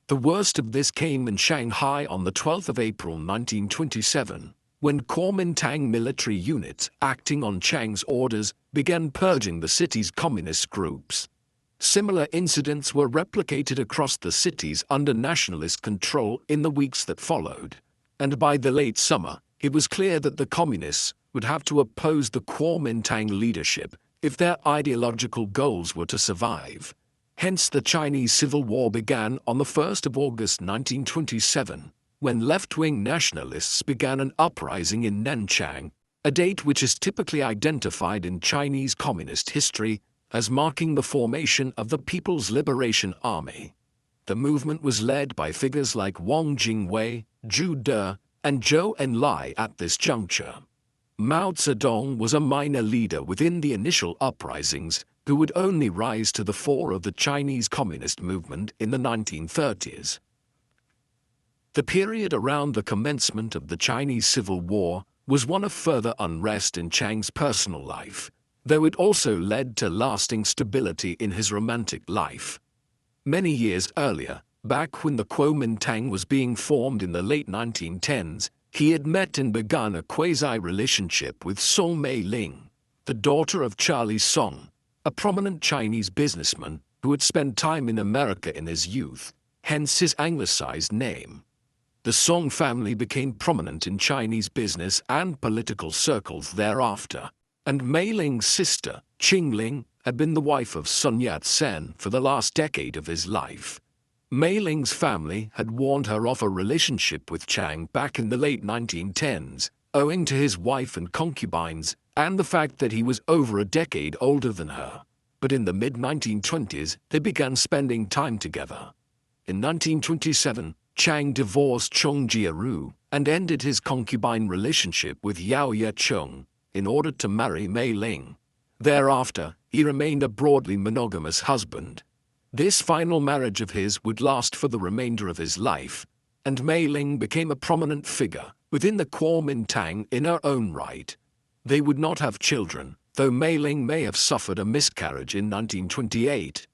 The worst of this came in Shanghai on the 12th of April 1927, when Kuomintang military units acting on Chiang's orders began purging the city's communist groups. Similar incidents were replicated across the cities under nationalist control in the weeks that followed, and by the late summer, it was clear that the communists would have to oppose the Kuomintang leadership if their ideological goals were to survive. Hence, the Chinese Civil War began on the 1st of August 1927, when left-wing nationalists began an uprising in Nanchang, a date which is typically identified in Chinese communist history as marking the formation of the People's Liberation Army. The movement was led by figures like Wang Jingwei, Zhu De, and Zhou Enlai at this juncture. Mao Zedong was a minor leader within the initial uprisings who would only rise to the fore of the Chinese Communist movement in the 1930s. The period around the commencement of the Chinese Civil War was one of further unrest in Chiang's personal life, though it also led to lasting stability in his romantic life. Many years earlier, back when the Kuomintang was being formed in the late 1910s, he had met and begun a quasi-relationship with Song Mei-ling, the daughter of Charlie Song, a prominent Chinese businessman who had spent time in America in his youth, hence his anglicized name. The Song family became prominent in Chinese business and political circles thereafter, and Mei Ling's sister, Qing Ling, had been the wife of Sun Yat-sen for the last decade of his life. Mei Ling's family had warned her of a relationship with Chiang back in the late 1910s, owing to his wife and concubines and the fact that he was over a decade older than her. But in the mid-1920s, they began spending time together. In 1927, Chiang divorced Chung Jia-ru and ended his concubine relationship with Yao Ye-chung in order to marry Mei Ling. Thereafter, he remained a broadly monogamous husband. This final marriage of his would last for the remainder of his life, and Mei Ling became a prominent figure within the Kuomintang in her own right. They would not have children, though Mei Ling may have suffered a miscarriage in 1928.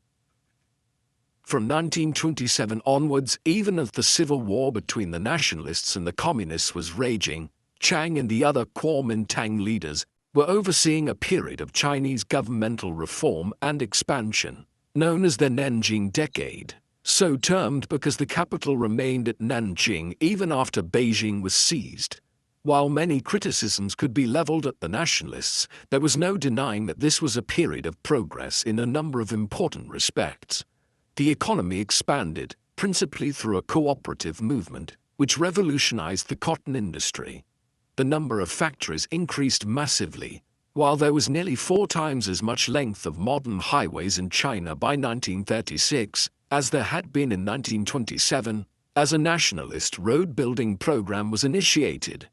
From 1927 onwards, even as the civil war between the nationalists and the communists was raging, Chiang and the other Kuomintang leaders were overseeing a period of Chinese governmental reform and expansion, known as the Nanjing Decade, so termed because the capital remained at Nanjing even after Beijing was seized. While many criticisms could be leveled at the nationalists, there was no denying that this was a period of progress in a number of important respects. The economy expanded, principally through a cooperative movement, which revolutionized the cotton industry. The number of factories increased massively, while there was nearly 4 times as much length of modern highways in China by 1936 as there had been in 1927, as a nationalist road-building program was initiated.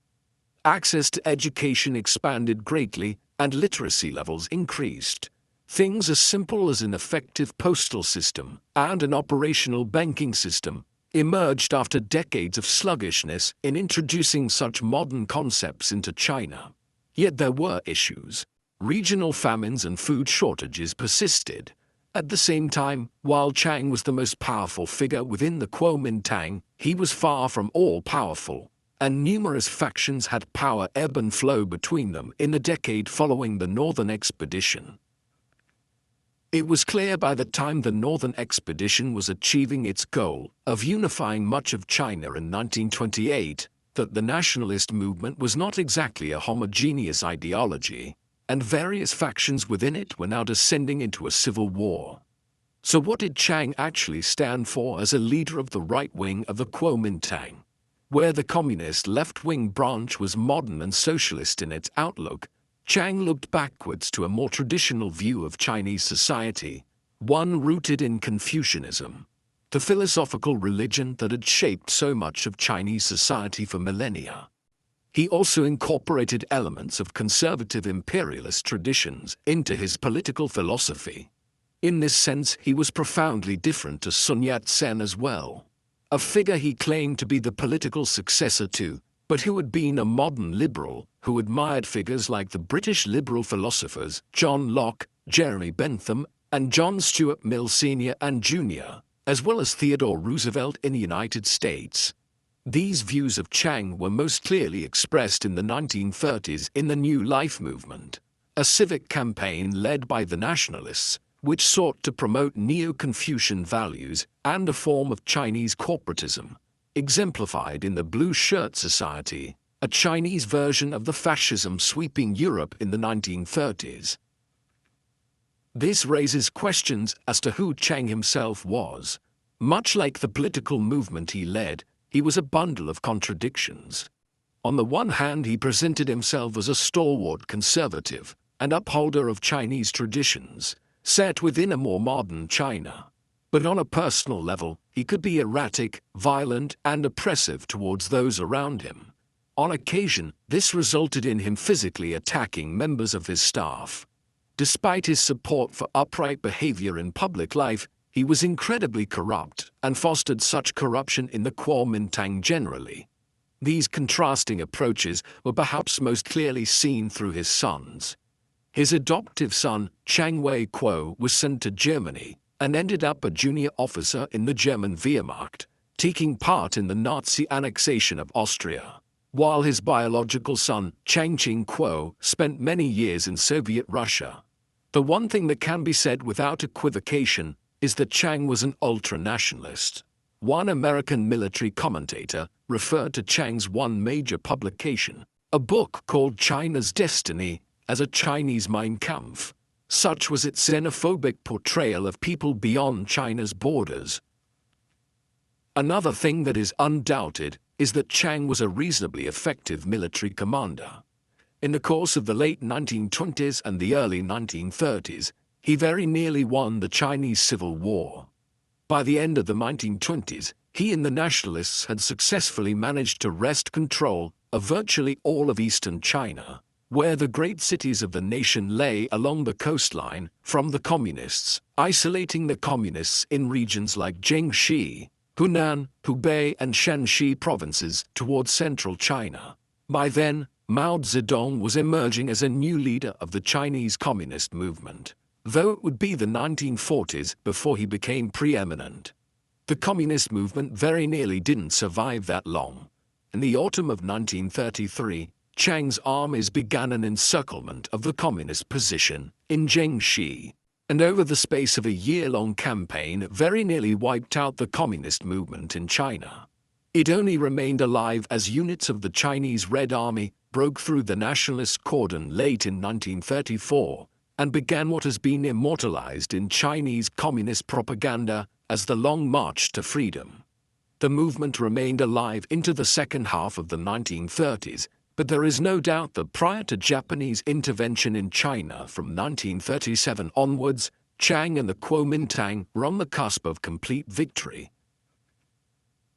Access to education expanded greatly, and literacy levels increased. Things as simple as an effective postal system and an operational banking system emerged after decades of sluggishness in introducing such modern concepts into China. Yet there were issues. Regional famines and food shortages persisted. At the same time, while Chiang was the most powerful figure within the Kuomintang, he was far from all-powerful, and numerous factions had power ebb and flow between them in the decade following the Northern Expedition. It was clear by the time the Northern Expedition was achieving its goal of unifying much of China in 1928 that the nationalist movement was not exactly a homogeneous ideology, and various factions within it were now descending into a civil war. So what did Chiang actually stand for as a leader of the right wing of the Kuomintang? Where the communist left-wing branch was modern and socialist in its outlook, Chiang looked backwards to a more traditional view of Chinese society, one rooted in Confucianism, the philosophical religion that had shaped so much of Chinese society for millennia. He also incorporated elements of conservative imperialist traditions into his political philosophy. In this sense, he was profoundly different to Sun Yat-sen as well, a figure he claimed to be the political successor to, but who had been a modern liberal who admired figures like the British liberal philosophers John Locke, Jeremy Bentham, and John Stuart Mill Sr. and Jr., as well as Theodore Roosevelt in the United States. These views of Chiang were most clearly expressed in the 1930s in the New Life movement, a civic campaign led by the nationalists, which sought to promote Neo-Confucian values and a form of Chinese corporatism, exemplified in the Blue Shirt Society, a Chinese version of the fascism sweeping Europe in the 1930s. This raises questions as to who Chiang himself was. Much like the political movement he led, he was a bundle of contradictions. On the one hand, he presented himself as a stalwart conservative and upholder of Chinese traditions, set within a more modern China. But on a personal level, he could be erratic, violent, and oppressive towards those around him. On occasion, this resulted in him physically attacking members of his staff. Despite his support for upright behavior in public life, he was incredibly corrupt and fostered such corruption in the Kuomintang generally. These contrasting approaches were perhaps most clearly seen through his sons. His adoptive son, Chiang Wei-kuo, was sent to Germany and ended up a junior officer in the German Wehrmacht, taking part in the Nazi annexation of Austria, while his biological son, Chiang Ching-kuo, spent many years in Soviet Russia. The one thing that can be said without equivocation is that Chiang was an ultra-nationalist. One American military commentator referred to Chiang's one major publication, a book called China's Destiny, as a Chinese Mein Kampf. Such was its xenophobic portrayal of people beyond China's borders. Another thing that is undoubted is that Chiang was a reasonably effective military commander. In the course of the late 1920s and the early 1930s, he very nearly won the Chinese Civil War. By the end of the 1920s, he and the nationalists had successfully managed to wrest control of virtually all of eastern China, where the great cities of the nation lay along the coastline, from the communists, isolating the communists in regions like Jiangxi, Hunan, Hubei and Shanxi provinces towards central China. By then, Mao Zedong was emerging as a new leader of the Chinese Communist movement, though it would be the 1940s before he became preeminent. The Communist movement very nearly didn't survive that long. In the autumn of 1933, Chiang's armies began an encirclement of the Communist position in Jiangxi, and over the space of a year-long campaign it very nearly wiped out the Communist movement in China. It only remained alive as units of the Chinese Red Army broke through the nationalist cordon late in 1934 and began what has been immortalized in Chinese communist propaganda as the Long March to Freedom. The movement remained alive into the second half of the 1930s, but there is no doubt that prior to Japanese intervention in China from 1937 onwards, Chiang and the Kuomintang were on the cusp of complete victory.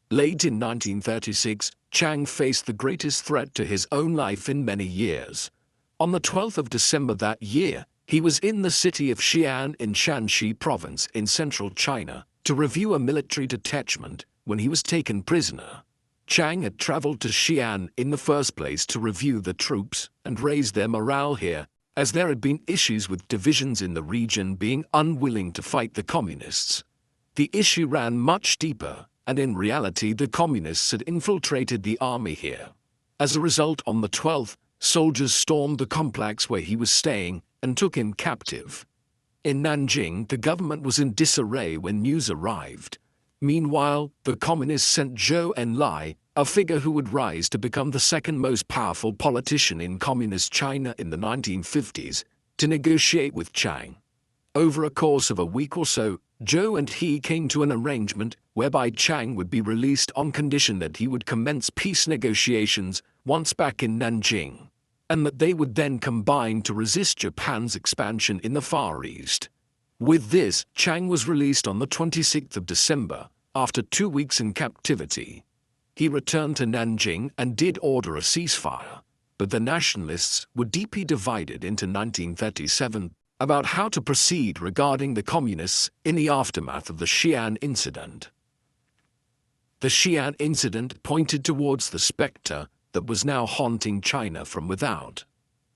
Late in 1936, Chiang faced the greatest threat to his own life in many years. On the 12th of December that year, he was in the city of Xi'an in Shanxi province in central China to review a military detachment when he was taken prisoner. Chiang had traveled to Xi'an in the first place to review the troops and raise their morale here, as there had been issues with divisions in the region being unwilling to fight the communists. The issue ran much deeper, and in reality the communists had infiltrated the army here. As a result, on the 12th, soldiers stormed the complex where he was staying and took him captive. In Nanjing, the government was in disarray when news arrived. Meanwhile, the communists sent Zhou Enlai, a figure who would rise to become the second most powerful politician in communist China in the 1950s, to negotiate with Chiang. Over a course of a week or so, Zhou and he came to an arrangement whereby Chiang would be released on condition that he would commence peace negotiations once back in Nanjing, and that they would then combine to resist Japan's expansion in the Far East. With this, Chiang was released on the 26th of December, after 2 weeks in captivity. He returned to Nanjing and did order a ceasefire, but the nationalists were deeply divided into 1937 about how to proceed regarding the communists in the aftermath of the Xi'an incident. The Xi'an incident pointed towards the specter that was now haunting China from without.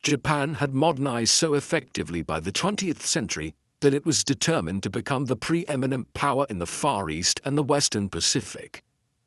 Japan had modernized so effectively by the 20th century that it was determined to become the preeminent power in the Far East and the Western Pacific.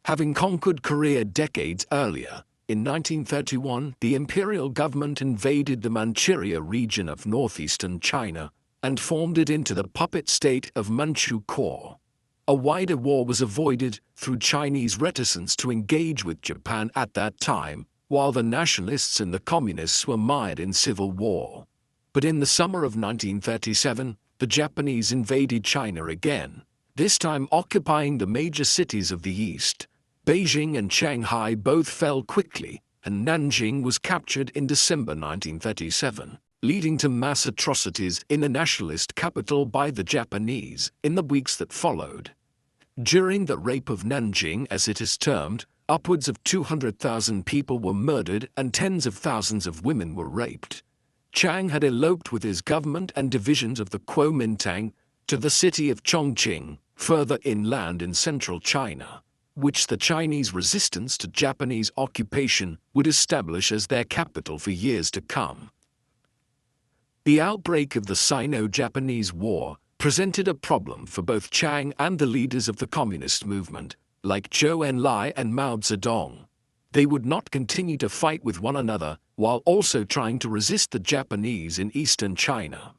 Having conquered Korea decades earlier, in 1931 the imperial government invaded the Manchuria region of northeastern China and formed it into the puppet state of Manchukuo. A wider war was avoided through Chinese reticence to engage with Japan at that time, while the nationalists and the communists were mired in civil war. But in the summer of 1937, the Japanese invaded China again, this time occupying the major cities of the east. Beijing and Shanghai both fell quickly, and Nanjing was captured in December 1937, leading to mass atrocities in the nationalist capital by the Japanese in the weeks that followed. During the Rape of Nanjing, as it is termed, upwards of 200,000 people were murdered and tens of thousands of women were raped. Chiang had eloped with his government and divisions of the Kuomintang to the city of Chongqing, further inland in central China, which the Chinese resistance to Japanese occupation would establish as their capital for years to come. The outbreak of the Sino-Japanese War presented a problem for both Chiang and the leaders of the communist movement, like Zhou Enlai and Mao Zedong. They would not continue to fight with one another while also trying to resist the Japanese in eastern China.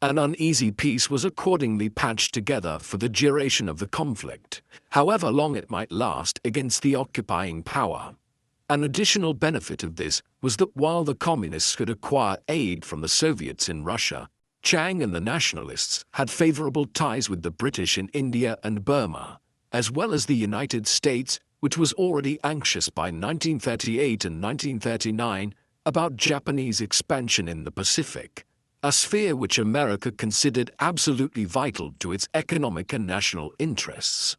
An uneasy peace was accordingly patched together for the duration of the conflict, however long it might last, against the occupying power. An additional benefit of this was that while the communists could acquire aid from the Soviets in Russia, Chiang and the nationalists had favorable ties with the British in India and Burma, as well as the United States, which was already anxious by 1938 and 1939 about Japanese expansion in the Pacific, a sphere which America considered absolutely vital to its economic and national interests.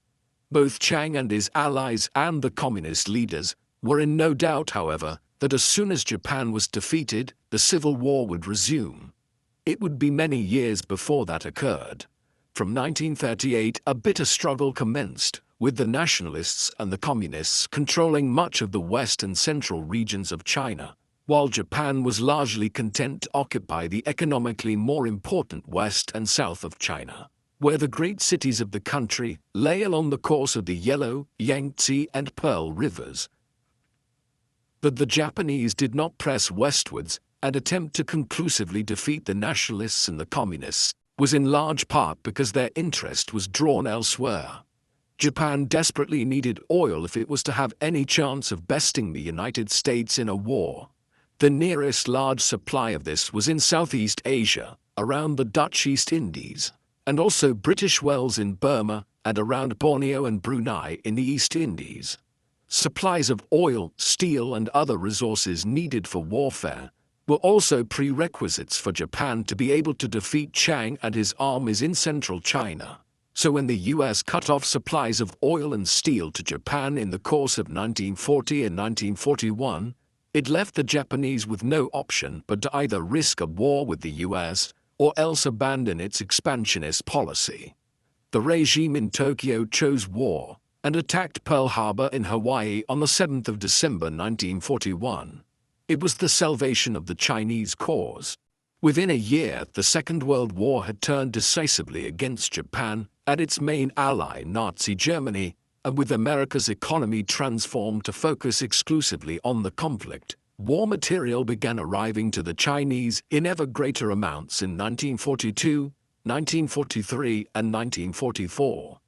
Both Chiang and his allies and the communist leaders were in no doubt, however, that as soon as Japan was defeated, the Civil War would resume. It would be many years before that occurred. From 1938, a bitter struggle commenced, with the nationalists and the communists controlling much of the west and central regions of China, while Japan was largely content to occupy the economically more important west and south of China, where the great cities of the country lay along the course of the Yellow, Yangtze, and Pearl rivers. But the Japanese did not press westwards and attempt to conclusively defeat the nationalists and the communists was in large part because their interest was drawn elsewhere. Japan desperately needed oil if it was to have any chance of besting the United States in a war. The nearest large supply of this was in Southeast Asia, around the Dutch East Indies, and also British wells in Burma and around Borneo and Brunei in the East Indies. Supplies of oil, steel, and other resources needed for warfare were also prerequisites for Japan to be able to defeat Chiang and his armies in central China. So when the US cut off supplies of oil and steel to Japan in the course of 1940 and 1941, it left the Japanese with no option but to either risk a war with the US or else abandon its expansionist policy. The regime in Tokyo chose war and attacked Pearl Harbor in Hawaii on the 7th of December 1941. It was the salvation of the Chinese cause. Within a year, the Second World War had turned decisively against Japan and its main ally, Nazi Germany, and with America's economy transformed to focus exclusively on the conflict, war material began arriving to the Chinese in ever greater amounts in 1942, 1943, and 1944.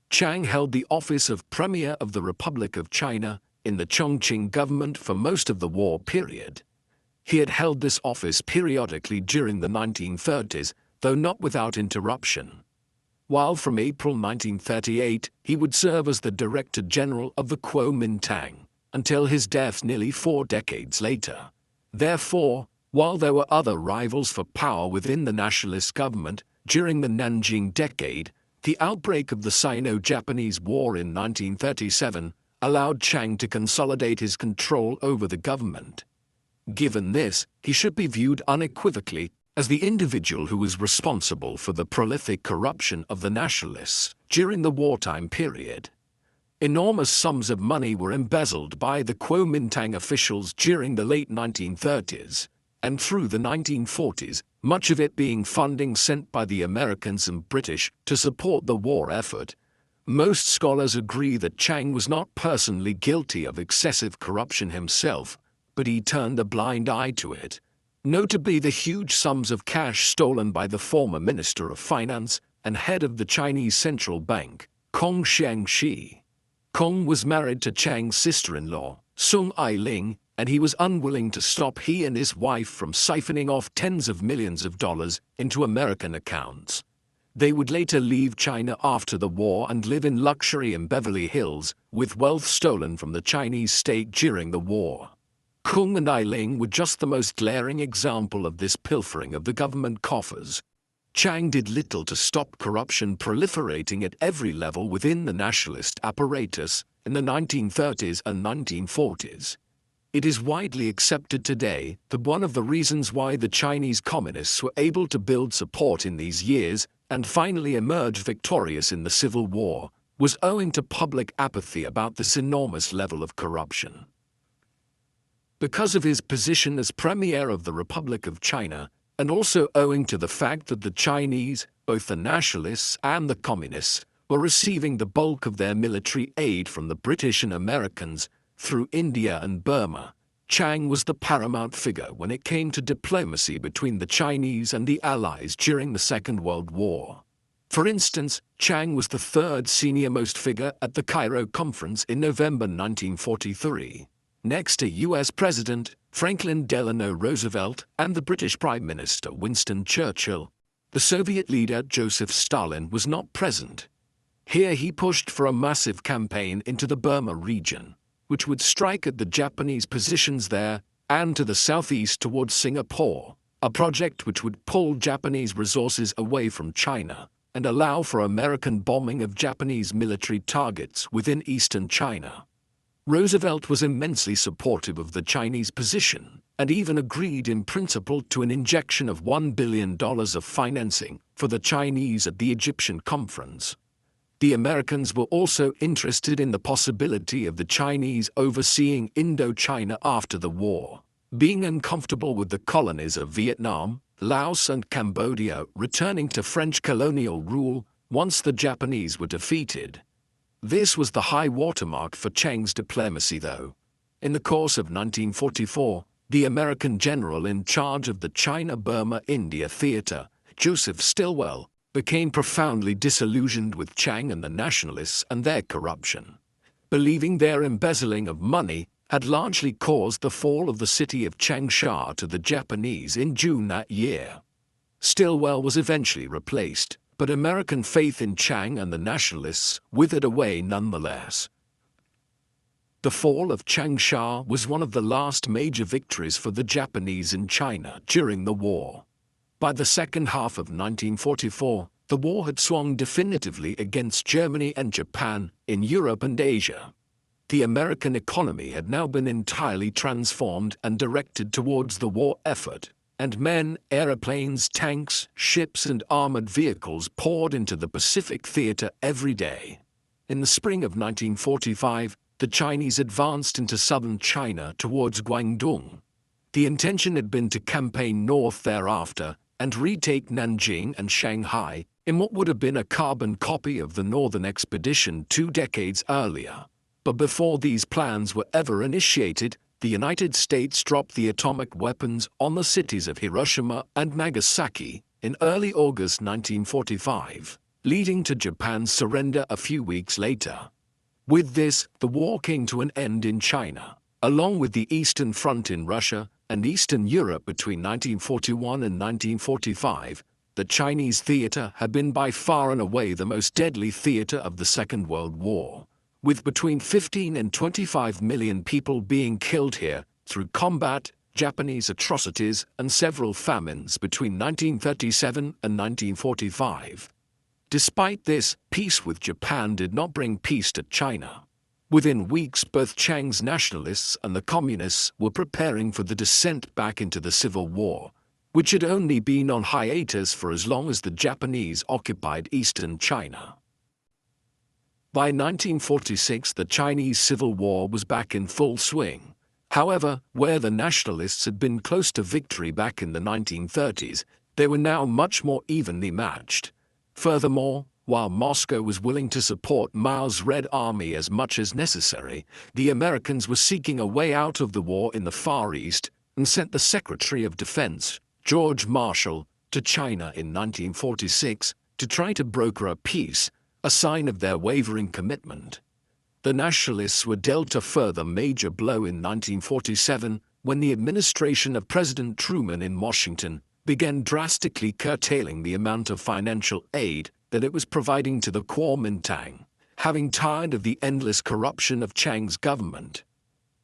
Chiang held the office of Premier of the Republic of China in the Chongqing government for most of the war period. He had held this office periodically during the 1930s, though not without interruption. While from April 1938 he would serve as the Director General of the Kuomintang, until his death nearly 4 decades later. Therefore, while there were other rivals for power within the nationalist government during the Nanjing Decade, the outbreak of the Sino-Japanese War in 1937 allowed Chiang to consolidate his control over the government. Given this, he should be viewed unequivocally as the individual who was responsible for the prolific corruption of the nationalists during the wartime period. Enormous sums of money were embezzled by the Kuomintang officials during the late 1930s, and through the 1940s, much of it being funding sent by the Americans and British to support the war effort. Most scholars agree that Chiang was not personally guilty of excessive corruption himself, but he turned a blind eye to it. Notably the huge sums of cash stolen by the former Minister of Finance and head of the Chinese Central Bank, Kong Xiangxi. Kong was married to Chiang's sister-in-law, Sung Ai-ling, and he was unwilling to stop he and his wife from siphoning off tens of millions of dollars into American accounts. They would later leave China after the war and live in luxury in Beverly Hills, with wealth stolen from the Chinese state during the war. Kung and Ai-ling were just the most glaring example of this pilfering of the government coffers. Chiang did little to stop corruption proliferating at every level within the nationalist apparatus in the 1930s and 1940s. It is widely accepted today that one of the reasons why the Chinese communists were able to build support in these years and finally emerge victorious in the Civil War was owing to public apathy about this enormous level of corruption. Because of his position as Premier of the Republic of China, and also owing to the fact that the Chinese, both the nationalists and the communists, were receiving the bulk of their military aid from the British and Americans through India and Burma, Chiang was the paramount figure when it came to diplomacy between the Chinese and the Allies during the Second World War. For instance, Chiang was the third senior-most figure at the Cairo Conference in November 1943, next to U.S. President Franklin Delano Roosevelt and the British Prime Minister Winston Churchill. The Soviet leader Joseph Stalin was not present. Here he pushed for a massive campaign into the Burma region, which would strike at the Japanese positions there and to the southeast towards Singapore, a project which would pull Japanese resources away from China and allow for American bombing of Japanese military targets within eastern China. Roosevelt was immensely supportive of the Chinese position and even agreed in principle to an injection of $1 billion of financing for the Chinese at the Egyptian conference. The Americans were also interested in the possibility of the Chinese overseeing Indochina after the war, being uncomfortable with the colonies of Vietnam, Laos and Cambodia returning to French colonial rule once the Japanese were defeated. This was the high watermark for Chiang's diplomacy, though. In the course of 1944, the American general in charge of the China-Burma-India theater, Joseph Stilwell, became profoundly disillusioned with Chiang and the nationalists and their corruption, believing their embezzling of money had largely caused the fall of the city of Changsha to the Japanese in June that year. Stillwell was eventually replaced, but American faith in Chiang and the nationalists withered away nonetheless. The fall of Changsha was one of the last major victories for the Japanese in China during the war. By the second half of 1944, the war had swung definitively against Germany and Japan in Europe and Asia. The American economy had now been entirely transformed and directed towards the war effort, and men, airplanes, tanks, ships and armored vehicles poured into the Pacific theater every day. In the spring of 1945, the Chinese advanced into southern China towards Guangdong. The intention had been to campaign north thereafter and retake Nanjing and Shanghai in what would have been a carbon copy of the northern expedition 2 decades earlier. But before these plans were ever initiated, the United States dropped the atomic weapons on the cities of Hiroshima and Nagasaki in early August 1945, leading to Japan's surrender a few weeks later. With this, the war came to an end in China, along with the Eastern Front in Russia and Eastern Europe between 1941 and 1945. The Chinese theater had been by far and away the most deadly theater of the Second World War, with between 15 and 25 million people being killed here through combat, Japanese atrocities, and several famines between 1937 and 1945. Despite this, peace with Japan did not bring peace to China. Within weeks, both Chiang's nationalists and the communists were preparing for the descent back into the Civil War, which had only been on hiatus for as long as the Japanese occupied eastern China. By 1946, the Chinese Civil War was back in full swing. However, where the nationalists had been close to victory back in the 1930s, they were now much more evenly matched. Furthermore, while Moscow was willing to support Mao's Red Army as much as necessary, the Americans were seeking a way out of the war in the Far East and sent the Secretary of Defense, George Marshall, to China in 1946 to try to broker a peace, a sign of their wavering commitment. The nationalists were dealt a further major blow in 1947 when the administration of President Truman in Washington began drastically curtailing the amount of financial aid that it was providing to the Kuomintang, having tired of the endless corruption of Chiang's government.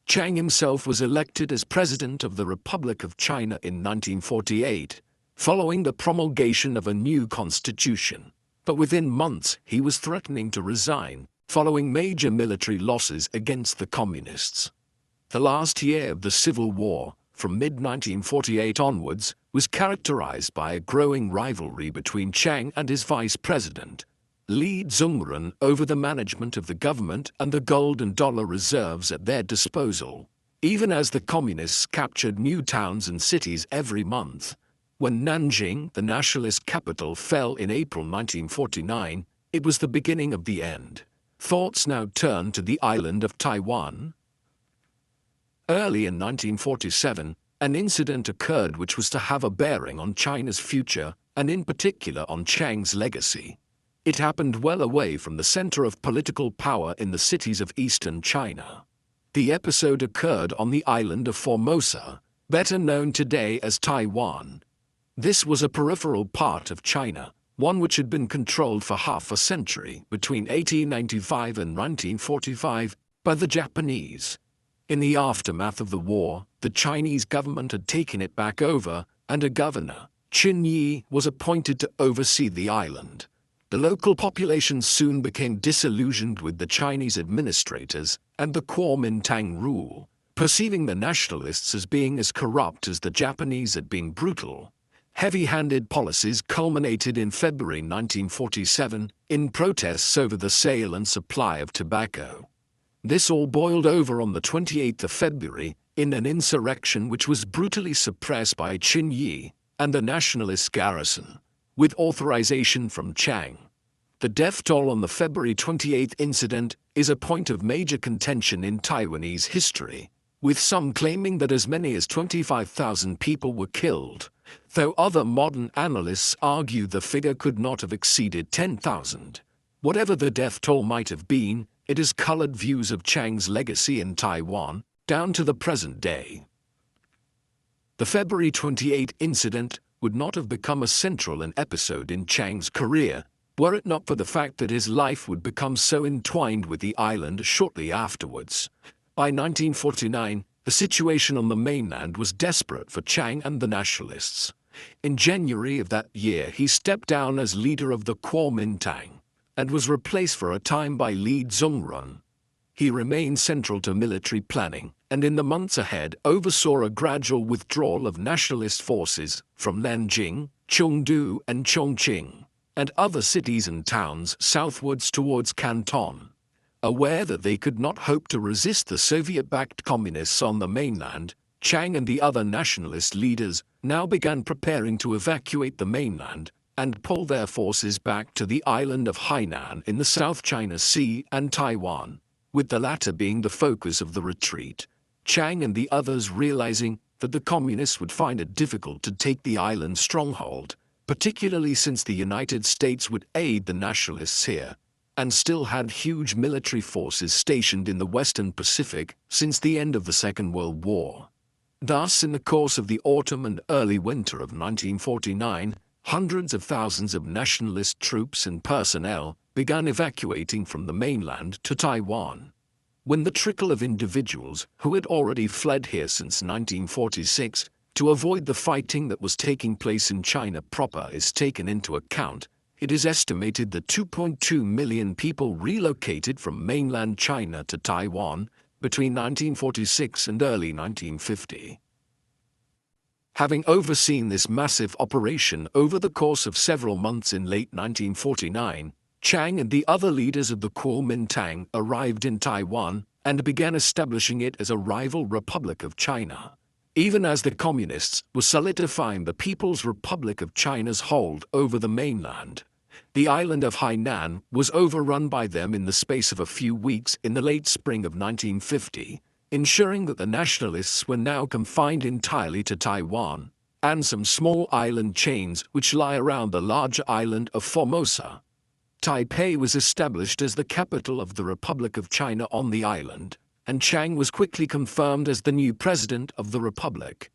Chiang himself was elected as President of the Republic of China in 1948, following the promulgation of a new constitution. But within months he was threatening to resign, following major military losses against the communists. The last year of the Civil War, from mid-1948 onwards, was characterized by a growing rivalry between Chiang and his vice president, Li Zhongren, over the management of the government and the gold and dollar reserves at their disposal, even as the communists captured new towns and cities every month. When Nanjing, the nationalist capital, fell in April 1949, it was the beginning of the end. Thoughts now turned to the island of Taiwan. Early in 1947, an incident occurred which was to have a bearing on China's future, and in particular on Chiang's legacy. It happened well away from the center of political power in the cities of eastern China. The episode occurred on the island of Formosa, better known today as Taiwan. This was a peripheral part of China, one which had been controlled for half a century between 1895 and 1945 by the Japanese. In the aftermath of the war, the Chinese government had taken it back over, and a governor, Qin Yi, was appointed to oversee the island. The local population soon became disillusioned with the Chinese administrators and the Kuomintang rule, perceiving the nationalists as being as corrupt as the Japanese had been brutal. Heavy-handed policies culminated in February 1947 in protests over the sale and supply of tobacco. This all boiled over on the 28th of February in an insurrection which was brutally suppressed by Qin Yi and the nationalist garrison, with authorization from Chiang. The death toll on the February 28 incident is a point of major contention in Taiwanese history, with some claiming that as many as 25,000 people were killed, though other modern analysts argue the figure could not have exceeded 10,000. Whatever the death toll might have been, it has colored views of Chiang's legacy in Taiwan down to the present day. The February 28 incident would not have become a central episode in Chiang's career were it not for the fact that his life would become so entwined with the island shortly afterwards. By 1949, the situation on the mainland was desperate for Chiang and the nationalists. In January of that year, he stepped down as leader of the Kuomintang and was replaced for a time by Li Zhongrun. He remained central to military planning, and in the months ahead oversaw a gradual withdrawal of nationalist forces from Nanjing, Chengdu, and Chongqing, and other cities and towns southwards towards Canton. Aware that they could not hope to resist the Soviet-backed communists on the mainland, Chiang and the other nationalist leaders now began preparing to evacuate the mainland and pull their forces back to the island of Hainan in the South China Sea and Taiwan, with the latter being the focus of the retreat. Chiang and the others realizing that the communists would find it difficult to take the island stronghold, particularly since the United States would aid the nationalists here, and still had huge military forces stationed in the Western Pacific since the end of the Second World War. Thus, in the course of the autumn and early winter of 1949, hundreds of thousands of nationalist troops and personnel began evacuating from the mainland to Taiwan. When the trickle of individuals who had already fled here since 1946 to avoid the fighting that was taking place in China proper is taken into account, it is estimated that 2.2 million people relocated from mainland China to Taiwan between 1946 and early 1950. Having overseen this massive operation over the course of several months in late 1949, Chiang and the other leaders of the Kuomintang arrived in Taiwan and began establishing it as a rival Republic of China. Even as the Communists were solidifying the People's Republic of China's hold over the mainland, the island of Hainan was overrun by them in the space of a few weeks in the late spring of 1950, ensuring that the nationalists were now confined entirely to Taiwan and some small island chains which lie around the larger island of Formosa. Taipei was established as the capital of the Republic of China on the island, and Chiang was quickly confirmed as the new president of the Republic.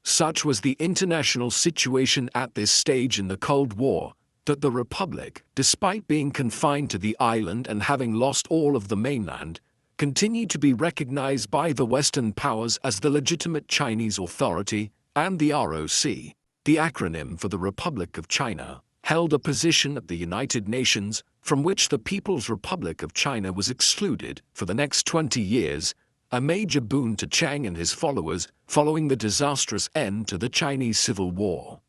Such was the international situation at this stage in the Cold War, that the Republic, despite being confined to the island and having lost all of the mainland, continued to be recognized by the Western powers as the legitimate Chinese authority, and the ROC, the acronym for the Republic of China, held a position at the United Nations from which the People's Republic of China was excluded for the next 20 years, a major boon to Chiang and his followers following the disastrous end to the Chinese Civil War.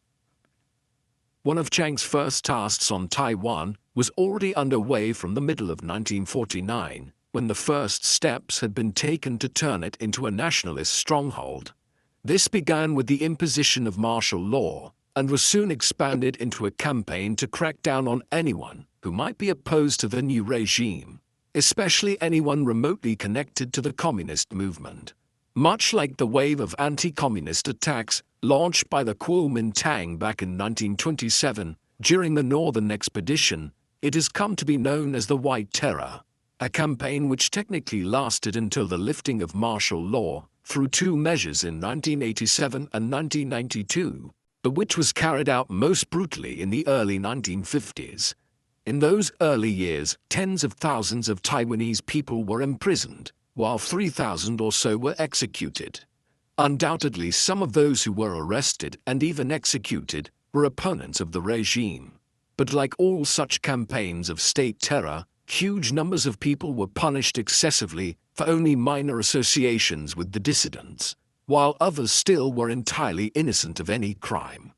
One of Chiang's first tasks on Taiwan was already underway from the middle of 1949, when the first steps had been taken to turn it into a nationalist stronghold. This began with the imposition of martial law, and was soon expanded into a campaign to crack down on anyone who might be opposed to the new regime, especially anyone remotely connected to the communist movement. Much like the wave of anti-communist attacks launched by the Kuomintang back in 1927 during the Northern Expedition, it has come to be known as the White Terror, a campaign which technically lasted until the lifting of martial law through two measures in 1987 and 1992, but which was carried out most brutally in the early 1950s. In those early years, tens of thousands of Taiwanese people were imprisoned, while 3,000 or so were executed. Undoubtedly, some of those who were arrested and even executed were opponents of the regime. But like all such campaigns of state terror, huge numbers of people were punished excessively for only minor associations with the dissidents, while others still were entirely innocent of any crime.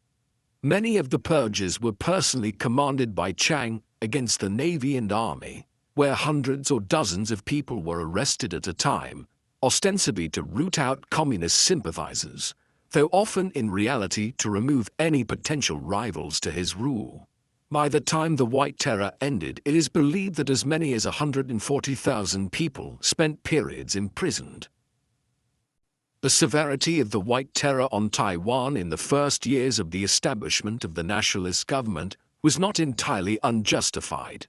Many of the purges were personally commanded by Chiang against the Navy and Army, where hundreds or dozens of people were arrested at a time, ostensibly to root out communist sympathizers, though often in reality to remove any potential rivals to his rule. By the time the White Terror ended, it is believed that as many as 140,000 people spent periods imprisoned. The severity of the White Terror on Taiwan in the first years of the establishment of the nationalist government was not entirely unjustified.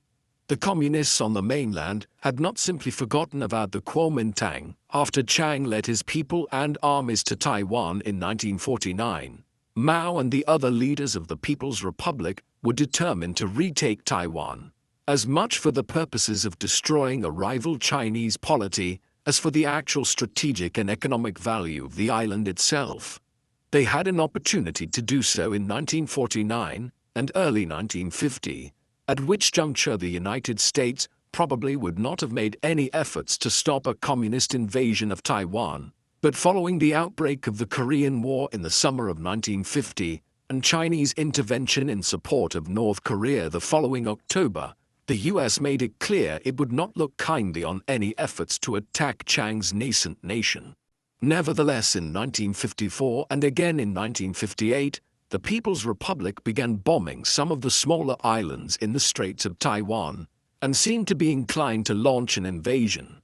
The communists on the mainland had not simply forgotten about the Kuomintang after Chiang led his people and armies to Taiwan in 1949. Mao and the other leaders of the People's Republic were determined to retake Taiwan, as much for the purposes of destroying a rival Chinese polity as for the actual strategic and economic value of the island itself. They had an opportunity to do so in 1949 and early 1950, at which juncture the United States probably would not have made any efforts to stop a communist invasion of Taiwan. But following the outbreak of the Korean War in the summer of 1950 and Chinese intervention in support of North Korea the following October, the US made it clear it would not look kindly on any efforts to attack Chiang's nascent nation. Nevertheless, in 1954 and again in 1958, the People's Republic began bombing some of the smaller islands in the Straits of Taiwan and seemed to be inclined to launch an invasion.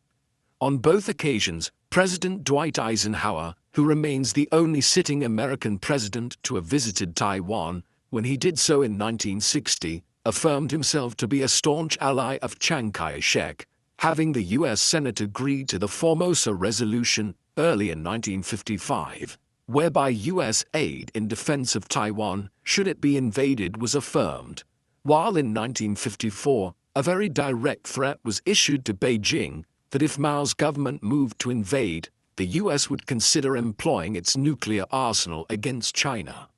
On both occasions, President Dwight Eisenhower, who remains the only sitting American president to have visited Taiwan, when he did so in 1960, affirmed himself to be a staunch ally of Chiang Kai-shek, having the U.S. Senate agree to the Formosa Resolution early in 1955, whereby U.S. aid in defense of Taiwan, should it be invaded, was affirmed, while in 1954, a very direct threat was issued to Beijing that if Mao's government moved to invade, the U.S. would consider employing its nuclear arsenal against China.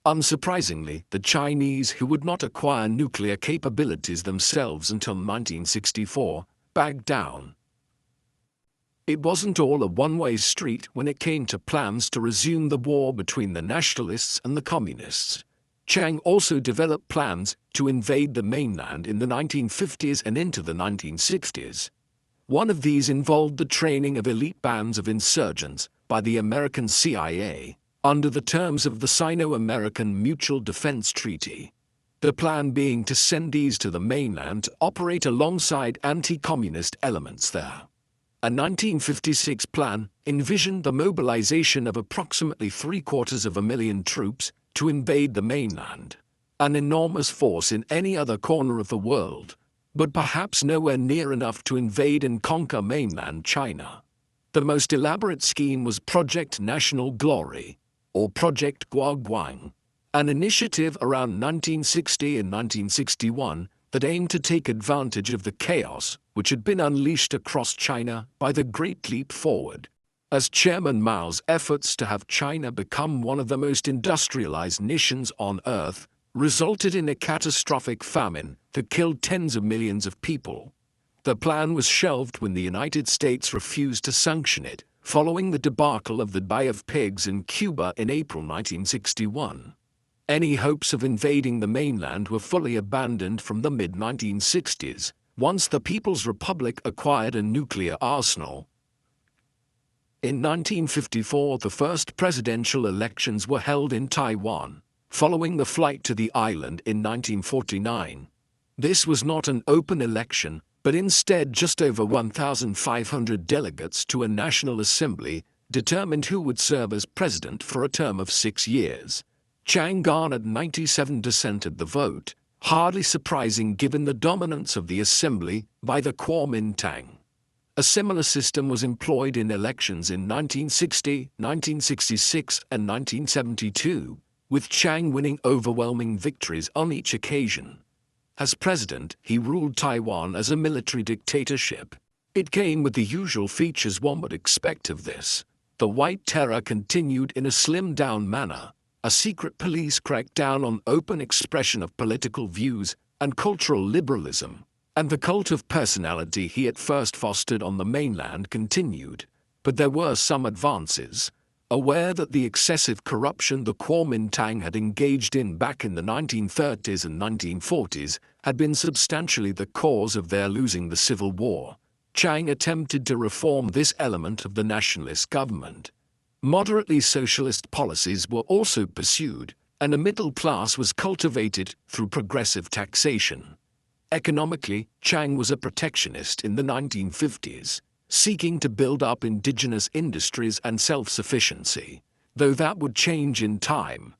Unsurprisingly, the Chinese, who would not acquire nuclear capabilities themselves until 1964, backed down. It wasn't all a one-way street when it came to plans to resume the war between the nationalists and the communists. Chiang also developed plans to invade the mainland in the 1950s and into the 1960s. One of these involved the training of elite bands of insurgents by the American CIA under the terms of the Sino-American Mutual Defense Treaty, the plan being to send these to the mainland to operate alongside anti-communist elements there. A 1956 plan envisioned the mobilization of approximately 750,000 troops to invade the mainland, an enormous force in any other corner of the world, but perhaps nowhere near enough to invade and conquer mainland China. The most elaborate scheme was Project National Glory, or Project Guoguang, an initiative around 1960 and 1961 that aimed to take advantage of the chaos which had been unleashed across China by the Great Leap Forward, as Chairman Mao's efforts to have China become one of the most industrialized nations on Earth resulted in a catastrophic famine that killed tens of millions of people. The plan was shelved when the United States refused to sanction it, following the debacle of the Bay of Pigs in Cuba in April 1961. Any hopes of invading the mainland were fully abandoned from the mid-1960s, once the People's Republic acquired a nuclear arsenal. In 1954, the first presidential elections were held in Taiwan, following the flight to the island in 1949. This was not an open election, but instead just over 1,500 delegates to a National Assembly determined who would serve as president for a term of 6 years. Chiang garnered 97% of the vote, hardly surprising given the dominance of the assembly by the Kuomintang. A similar system was employed in elections in 1960, 1966, and 1972, with Chiang winning overwhelming victories on each occasion. As president, he ruled Taiwan as a military dictatorship. It came with the usual features one would expect of this. The White Terror continued in a slimmed-down manner, a secret police crackdown on open expression of political views and cultural liberalism, and the cult of personality he at first fostered on the mainland continued. But there were some advances. Aware that the excessive corruption the Kuomintang had engaged in back in the 1930s and 1940s had been substantially the cause of their losing the civil war, Chiang attempted to reform this element of the nationalist government. Moderately socialist policies were also pursued, and a middle class was cultivated through progressive taxation. Economically, Chiang was a protectionist in the 1950s, seeking to build up indigenous industries and self-sufficiency, though that would change in time.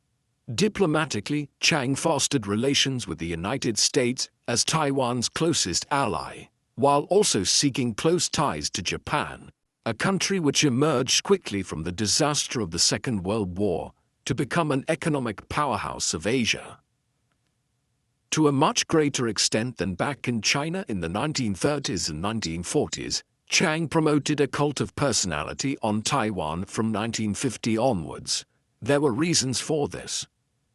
Diplomatically, Chiang fostered relations with the United States as Taiwan's closest ally, while also seeking close ties to Japan, a country which emerged quickly from the disaster of the Second World War to become an economic powerhouse of Asia. To a much greater extent than back in China in the 1930s and 1940s, Chiang promoted a cult of personality on Taiwan from 1950 onwards. There were reasons for this.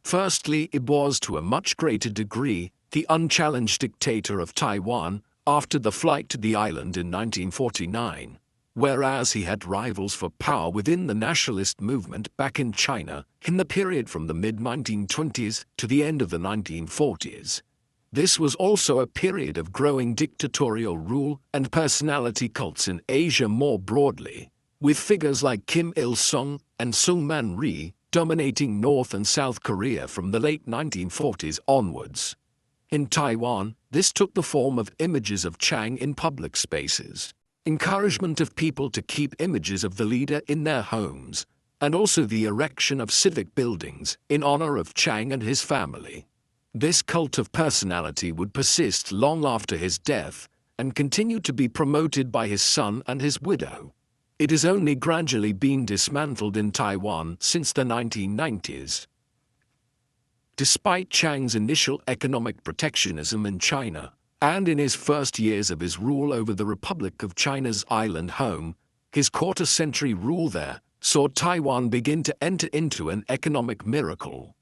Firstly, it was to a much greater degree the unchallenged dictator of Taiwan after the flight to the island in 1949, whereas he had rivals for power within the nationalist movement back in China in the period from the mid-1920s to the end of the 1940s. This was also a period of growing dictatorial rule and personality cults in Asia more broadly, with figures like Kim Il-sung and Sung Man-rhee dominating North and South Korea from the late 1940s onwards. In Taiwan, this took the form of images of Chiang in public spaces, encouragement of people to keep images of the leader in their homes, and also the erection of civic buildings in honor of Chiang and his family. This cult of personality would persist long after his death and continue to be promoted by his son and his widow. It has only gradually been dismantled in Taiwan since the 1990s. Despite Chiang's initial economic protectionism in China, and in his first years of his rule over the Republic of China's island home, his quarter-century rule there saw Taiwan begin to enter into an economic miracle.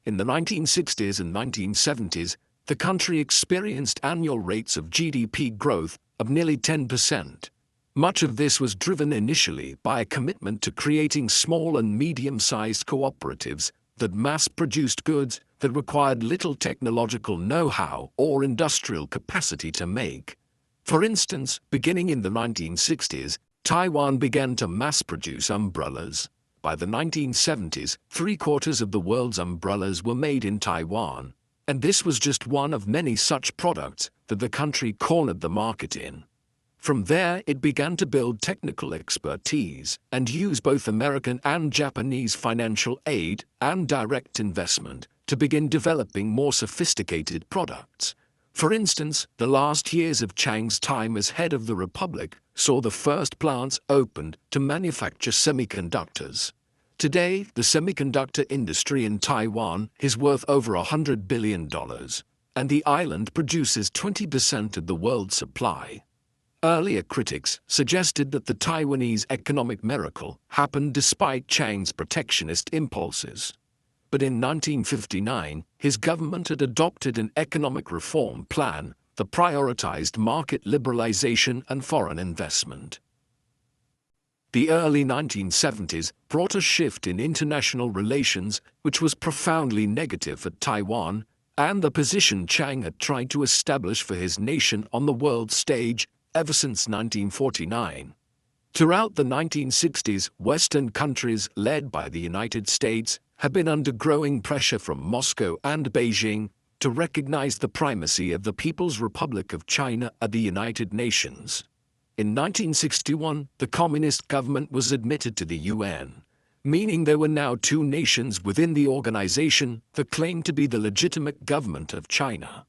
In the 1960s and 1970s, the country experienced annual rates of GDP growth of nearly 10%. Much of this was driven initially by a commitment to creating small and medium-sized cooperatives that mass-produced goods that required little technological know-how or industrial capacity to make. For instance, beginning in the 1960s, Taiwan began to mass-produce umbrellas. By the 1970s, 3/4 of the world's umbrellas were made in Taiwan, and this was just one of many such products that the country cornered the market in. From there, it began to build technical expertise and use both American and Japanese financial aid and direct investment to begin developing more sophisticated products. For instance, the last years of Chiang's time as head of the Republic saw the first plants opened to manufacture semiconductors. Today, the semiconductor industry in Taiwan is worth over $100 billion, and the island produces 20% of the world's supply. Earlier critics suggested that the Taiwanese economic miracle happened despite Chiang's protectionist impulses. But in 1959, his government had adopted an economic reform plan that prioritized market liberalization and foreign investment. The early 1970s brought a shift in international relations which was profoundly negative for Taiwan and the position Chiang had tried to establish for his nation on the world stage ever since 1949. Throughout the 1960s, Western countries led by the United States have been under growing pressure from Moscow and Beijing to recognize the primacy of the People's Republic of China at the United Nations. In 1961, the communist government was admitted to the UN, meaning there were now two nations within the organization that claimed to be the legitimate government of China.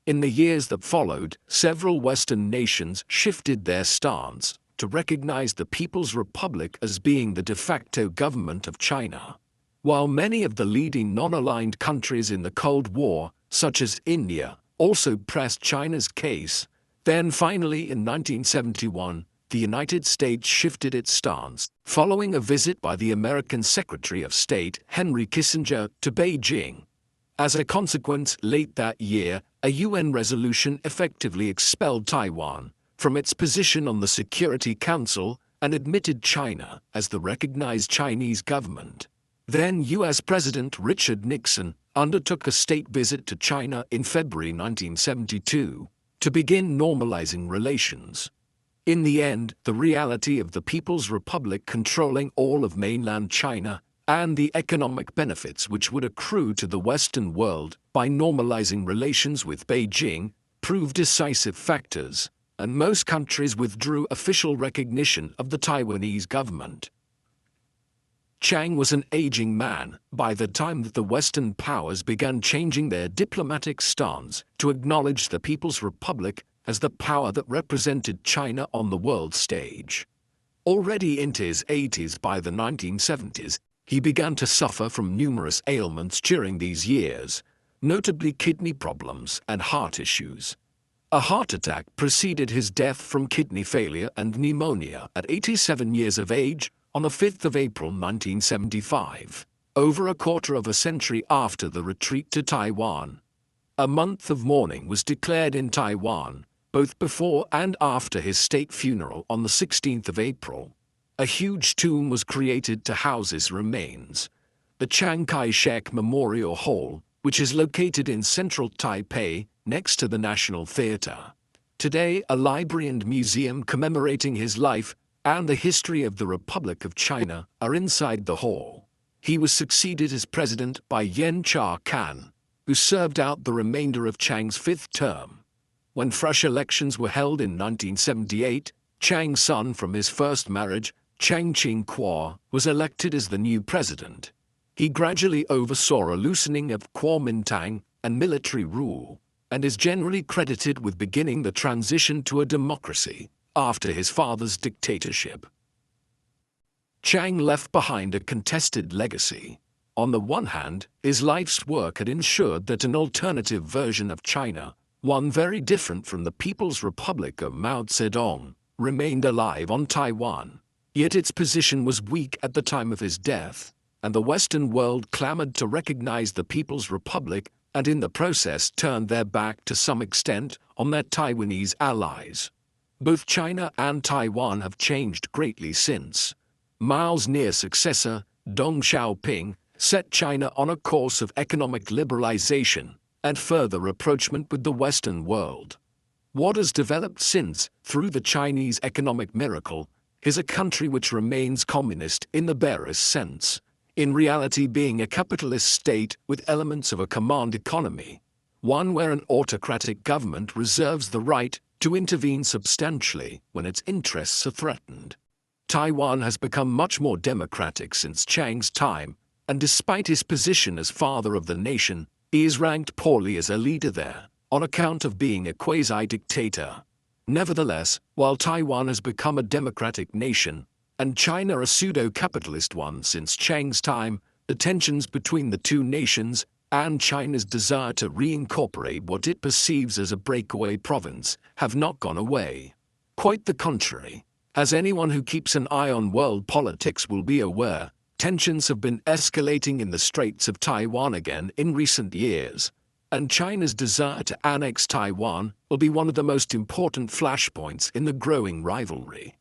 In the years that followed, several Western nations shifted their stance to recognize the People's Republic as being the de facto government of China. While many of the leading non-aligned countries in the Cold War, such as India, also pressed China's case, then finally in 1971, the United States shifted its stance, following a visit by the American Secretary of State Henry Kissinger to Beijing. As a consequence, late that year, a UN resolution effectively expelled Taiwan from its position on the Security Council and admitted China as the recognized Chinese government. Then U.S. President Richard Nixon undertook a state visit to China in February 1972 to begin normalizing relations. In the end, the reality of the People's Republic controlling all of mainland China and the economic benefits which would accrue to the Western world by normalizing relations with Beijing proved decisive factors, and most countries withdrew official recognition of the Taiwanese government. Chiang was an aging man by the time that the Western powers began changing their diplomatic stance to acknowledge the People's Republic as the power that represented China on the world stage. Already into his 80s by the 1970s, he began to suffer from numerous ailments during these years, notably kidney problems and heart issues. A heart attack preceded his death from kidney failure and pneumonia at 87 years of age on the 5th of April 1975, over a quarter of a century after the retreat to Taiwan. A month of mourning was declared in Taiwan, both before and after his state funeral on the 16th of April. A huge tomb was created to house his remains. The KAI-SHEK Memorial Hall, which is located in central Taipei, next to the National Theatre. Today, a library and museum commemorating his life and the history of the Republic of China are inside the hall. He was succeeded as president by Yen Cha-kan, who served out the remainder of Chiang's fifth term. When fresh elections were held in 1978, Chiang's son from his first marriage, Chiang Ching-kuo, was elected as the new president. He gradually oversaw a loosening of Kuomintang and military rule, and is generally credited with beginning the transition to a democracy after his father's dictatorship. Chiang left behind a contested legacy. On the one hand, his life's work had ensured that an alternative version of China, one very different from the People's Republic of Mao Zedong, remained alive on Taiwan. Yet its position was weak at the time of his death, and the Western world clamored to recognize the People's Republic and in the process turned their back to some extent on their Taiwanese allies. Both China and Taiwan have changed greatly since. Mao's near successor, Deng Xiaoping, set China on a course of economic liberalization and further rapprochement with the Western world. What has developed since, through the Chinese economic miracle, is a country which remains communist in the barest sense, in reality being a capitalist state with elements of a command economy, one where an autocratic government reserves the right to intervene substantially when its interests are threatened. Taiwan has become much more democratic since Chiang's time, and despite his position as father of the nation, he is ranked poorly as a leader there, on account of being a quasi-dictator. Nevertheless, while Taiwan has become a democratic nation, and China a pseudo-capitalist one since Chiang's time, the tensions between the two nations and China's desire to reincorporate what it perceives as a breakaway province have not gone away. Quite the contrary. As anyone who keeps an eye on world politics will be aware, tensions have been escalating in the Straits of Taiwan again in recent years, and China's desire to annex Taiwan will be one of the most important flashpoints in the growing rivalry.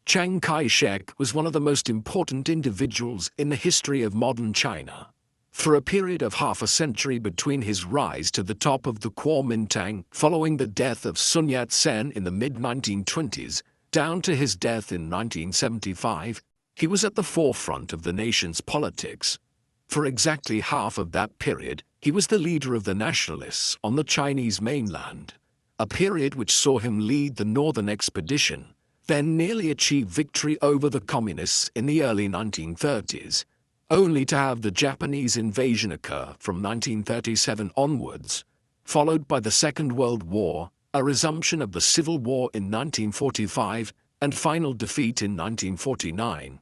Chiang Kai-shek was one of the most important individuals in the history of modern China. For a period of half a century between his rise to the top of the Kuomintang following the death of Sun Yat-sen in the mid-1920s, down to his death in 1975, he was at the forefront of the nation's politics. For exactly half of that period, he was the leader of the nationalists on the Chinese mainland. a period which saw him lead the Northern Expedition, then nearly achieve victory over the Communists in the early 1930s, only to have the Japanese invasion occur from 1937 onwards, followed by the Second World War, a resumption of the Civil War in 1945, and final defeat in 1949.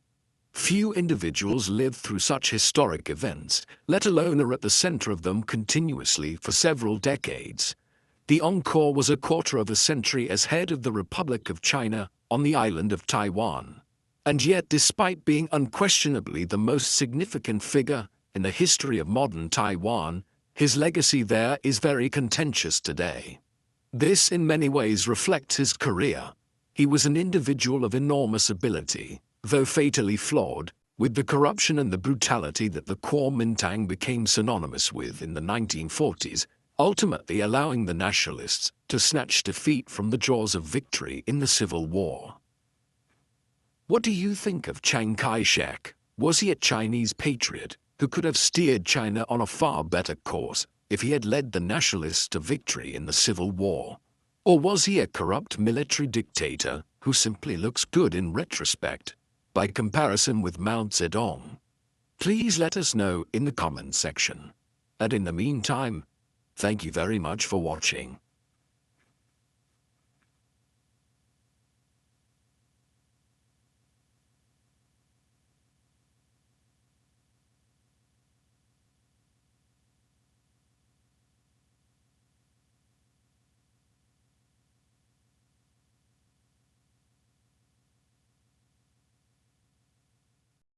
Few individuals live through such historic events, let alone are at the center of them continuously for several decades. The Encore was a quarter of a century as head of the Republic of China on the island of Taiwan. And yet, despite being unquestionably the most significant figure in the history of modern Taiwan, his legacy there is very contentious today. This in many ways reflects his career. He was an individual of enormous ability, though fatally flawed, with the corruption and the brutality that the Kuomintang became synonymous with in the 1940s, ultimately allowing the nationalists to snatch defeat from the jaws of victory in the Civil War. What do you think of Chiang Kai-shek? Was he a Chinese patriot who could have steered China on a far better course if he had led the nationalists to victory in the Civil War? Or was he a corrupt military dictator who simply looks good in retrospect, by comparison with Mao Zedong? Please let us know in the comments section. And in the meantime, thank you very much for watching.